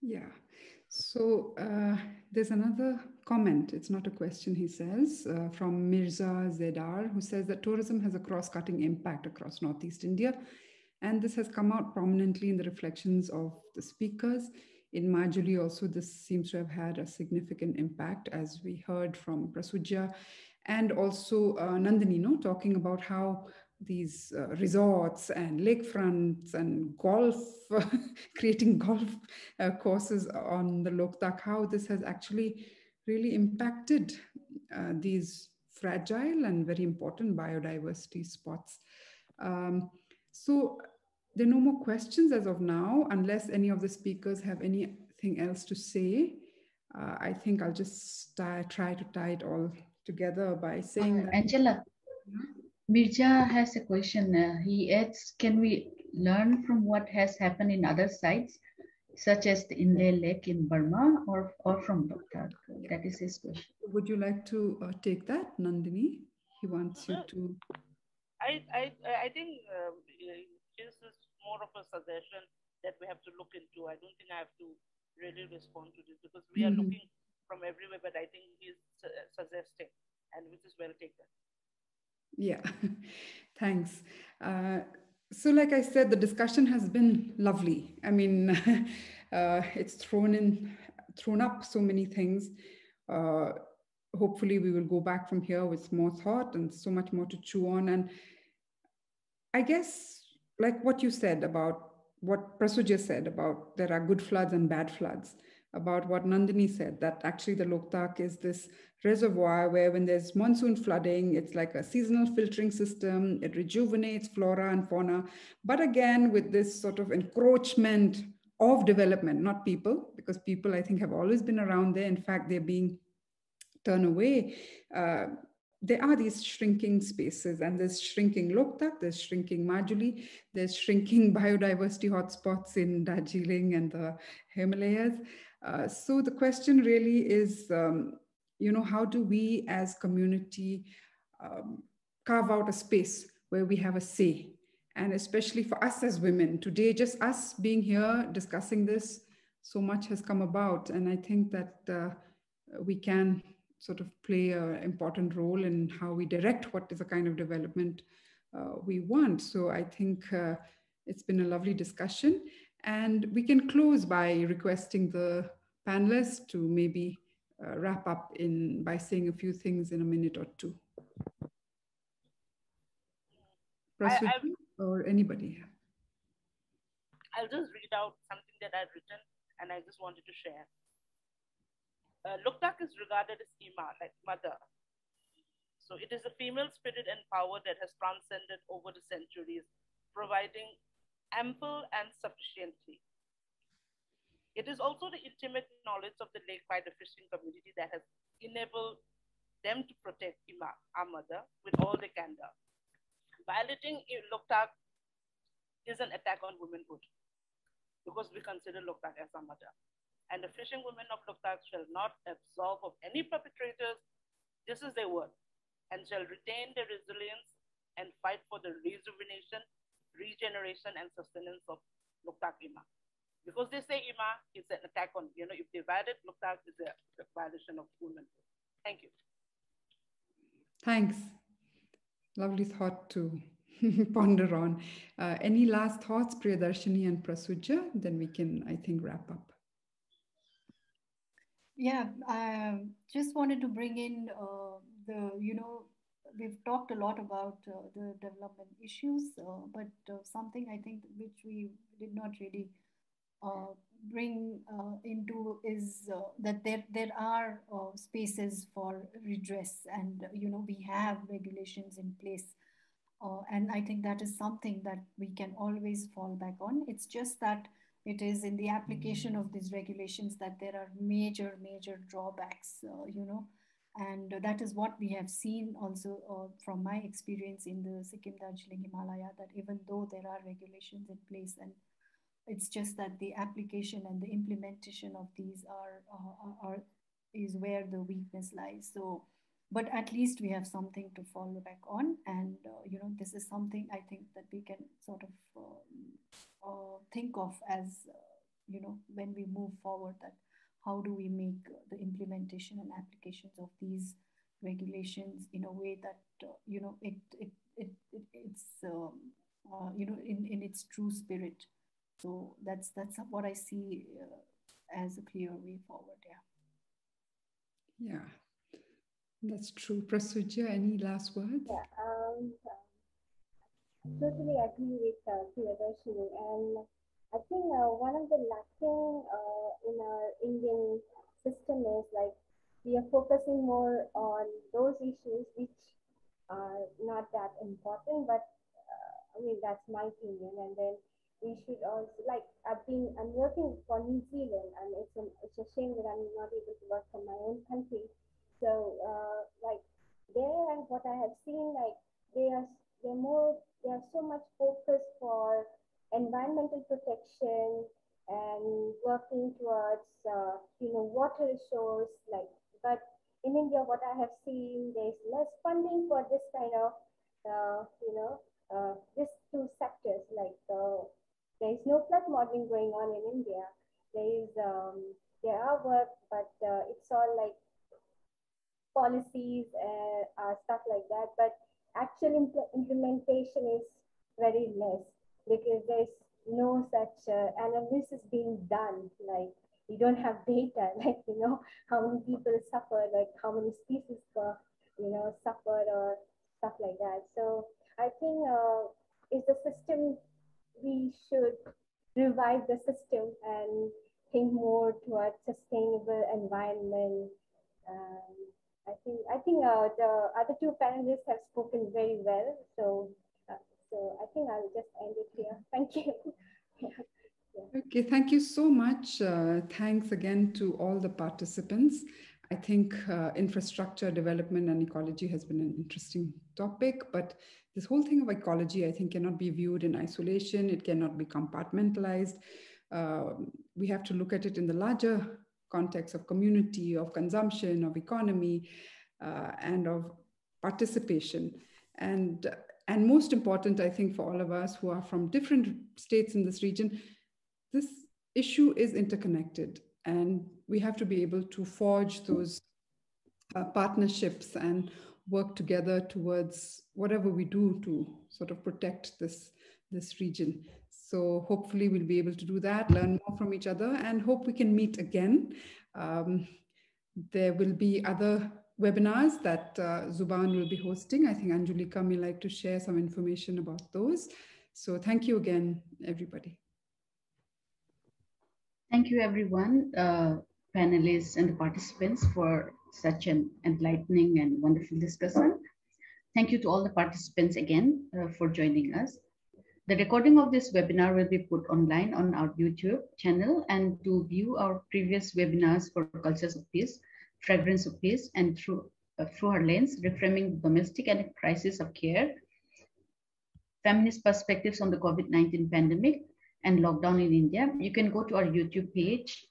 Yeah. So there's another comment. It's not a question, he says, from Mirza Zedar, who says that tourism has a cross-cutting impact across Northeast India. And this has come out prominently in the reflections of the speakers. In Majuli also, this seems to have had a significant impact, as we heard from Prasyujya. And also Nandini, talking about how these resorts and lakefronts and golf, creating golf courses on the Loktak, how this has actually really impacted these fragile and very important biodiversity spots. So there are no more questions as of now, unless any of the speakers have anything else to say. I think I'll just try to tie it all together by saying that. Angela, Mirja has a question. He asks, can we learn from what has happened in other sites, such as the Inle Lake in Burma, or from Loktak? That is his question. Would you like to take that, Nandini? He wants you to. I think this is more of a suggestion that we have to look into. I don't think I have to really respond to this, because we are looking from everywhere, but I think he's suggesting, and which is well taken. Yeah, thanks. So like I said, the discussion has been lovely. I mean, it's thrown up so many things. Hopefully we will go back from here with more thought and so much more to chew on. And I guess, like what you said about what Prasyujya said about there are good floods and bad floods, about what Nandini said, that actually the Loktak is this reservoir where when there's monsoon flooding, it's like a seasonal filtering system. It rejuvenates flora and fauna. But again, with this sort of encroachment of development, not people, because people, I think, have always been around there. In fact, they're being turned away. There are these shrinking spaces, and there's shrinking Loktak, there's shrinking Majuli, there's shrinking biodiversity hotspots in Darjeeling and the Himalayas. So the question really is, how do we as community carve out a space where we have a say? And especially for us as women, today, just us being here discussing this, so much has come about. And I think that we can sort of play an important role in how we direct what is the kind of development we want. So I think it's been a lovely discussion. And we can close by requesting the panelists to maybe wrap up by saying a few things in a minute or two. Prasyujya or anybody? I'll just read out something that I've written and I just wanted to share. Loktak is regarded as Ima, like mother. So it is a female spirit and power that has transcended over the centuries, providing ample and sufficiently. It is also the intimate knowledge of the lake by the fishing community that has enabled them to protect Ima, our mother, with all they can do. Violating Loktak is an attack on womanhood, because we consider Loktak as our mother. And the fishing women of Loktak shall not absolve of any perpetrators, this is their word, and shall retain their resilience and fight for the rejuvenation, regeneration, and sustenance of Loktak Ima. Because they say Ima is an attack on, if they violate Loktak, is a violation of womanhood. Thank you. Thanks. Lovely thought to ponder on. Any last thoughts, Priyadarshinee and Prasyujya? Then we can, I think, wrap up. Yeah, just wanted to bring in we've talked a lot about the development issues, but something I think which we did not really bring into is that there are spaces for redress, and we have regulations in place, and I think that is something that we can always fall back on. It's just that it is in the application of these regulations that there are major drawbacks, and that is what we have seen also from my experience in the Sikkim Darjeeling Himalaya, that even though there are regulations in place, and it's just that the application and the implementation of these is where the weakness lies. So, but at least we have something to fall back on, and this is something I think that we can sort of think of as when we move forward, that how do we make the implementation and applications of these regulations in a way that it's in its true spirit. So that's what I see as a clear way forward. Yeah, that's true. Prasyujya, any last words? Yeah, totally agree with Priyadarshinee, and I think one of the lacking in our Indian system is like we are focusing more on those issues which are not that important, but I mean that's my opinion. And then we should also, like, I'm working for New Zealand, and it's a shame that I'm not able to work for my own country. So like there, and what I have seen, like they are so much focused for environmental protection and working towards water resource, like, but in India what I have seen, there's less funding for this kind of these two sectors. Like there is no flood modeling going on in India. There are work, but it's all like policies and stuff like that, but actual implementation is very less, because there's no such analysis being done. Like you don't have data, like how many people suffer, like how many species suffered or stuff like that. So I think it's a system, we should revive the system and think more towards sustainable environment. I think the other two panelists have spoken very well. So I think I'll just end it here. Thank you. Yeah. Okay, thank you so much. Thanks again to all the participants. I think infrastructure development and ecology has been an interesting topic, but this whole thing of ecology, I think, cannot be viewed in isolation. It cannot be compartmentalized. We have to look at it in the larger context of community, of consumption, of economy, and of participation. And most important, I think, for all of us who are from different states in this region, this issue is interconnected, and we have to be able to forge those partnerships and work together towards whatever we do to sort of protect this region. So hopefully we'll be able to do that, learn more from each other, and hope we can meet again. There will be other webinars that Zubaan will be hosting. I think Angelica may like to share some information about those. So thank you again, everybody. Thank you, everyone, panelists and the participants, for such an enlightening and wonderful discussion. Thank you to all the participants again for joining us. The recording of this webinar will be put online on our YouTube channel, and to view our previous webinars for Cultures of Peace, Fragrance of Peace, and through her lens, Reframing Domestic and Crisis of Care, Feminist Perspectives on the COVID-19 Pandemic and Lockdown in India, you can go to our YouTube page.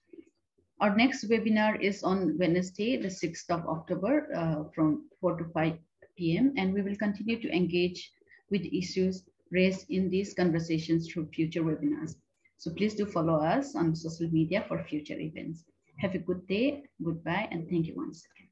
Our next webinar is on Wednesday, the 6th of October from 4 to 5 p.m. And we will continue to engage with issues raised in these conversations through future webinars. So please do follow us on social media for future events. Have a good day, goodbye, and thank you once again.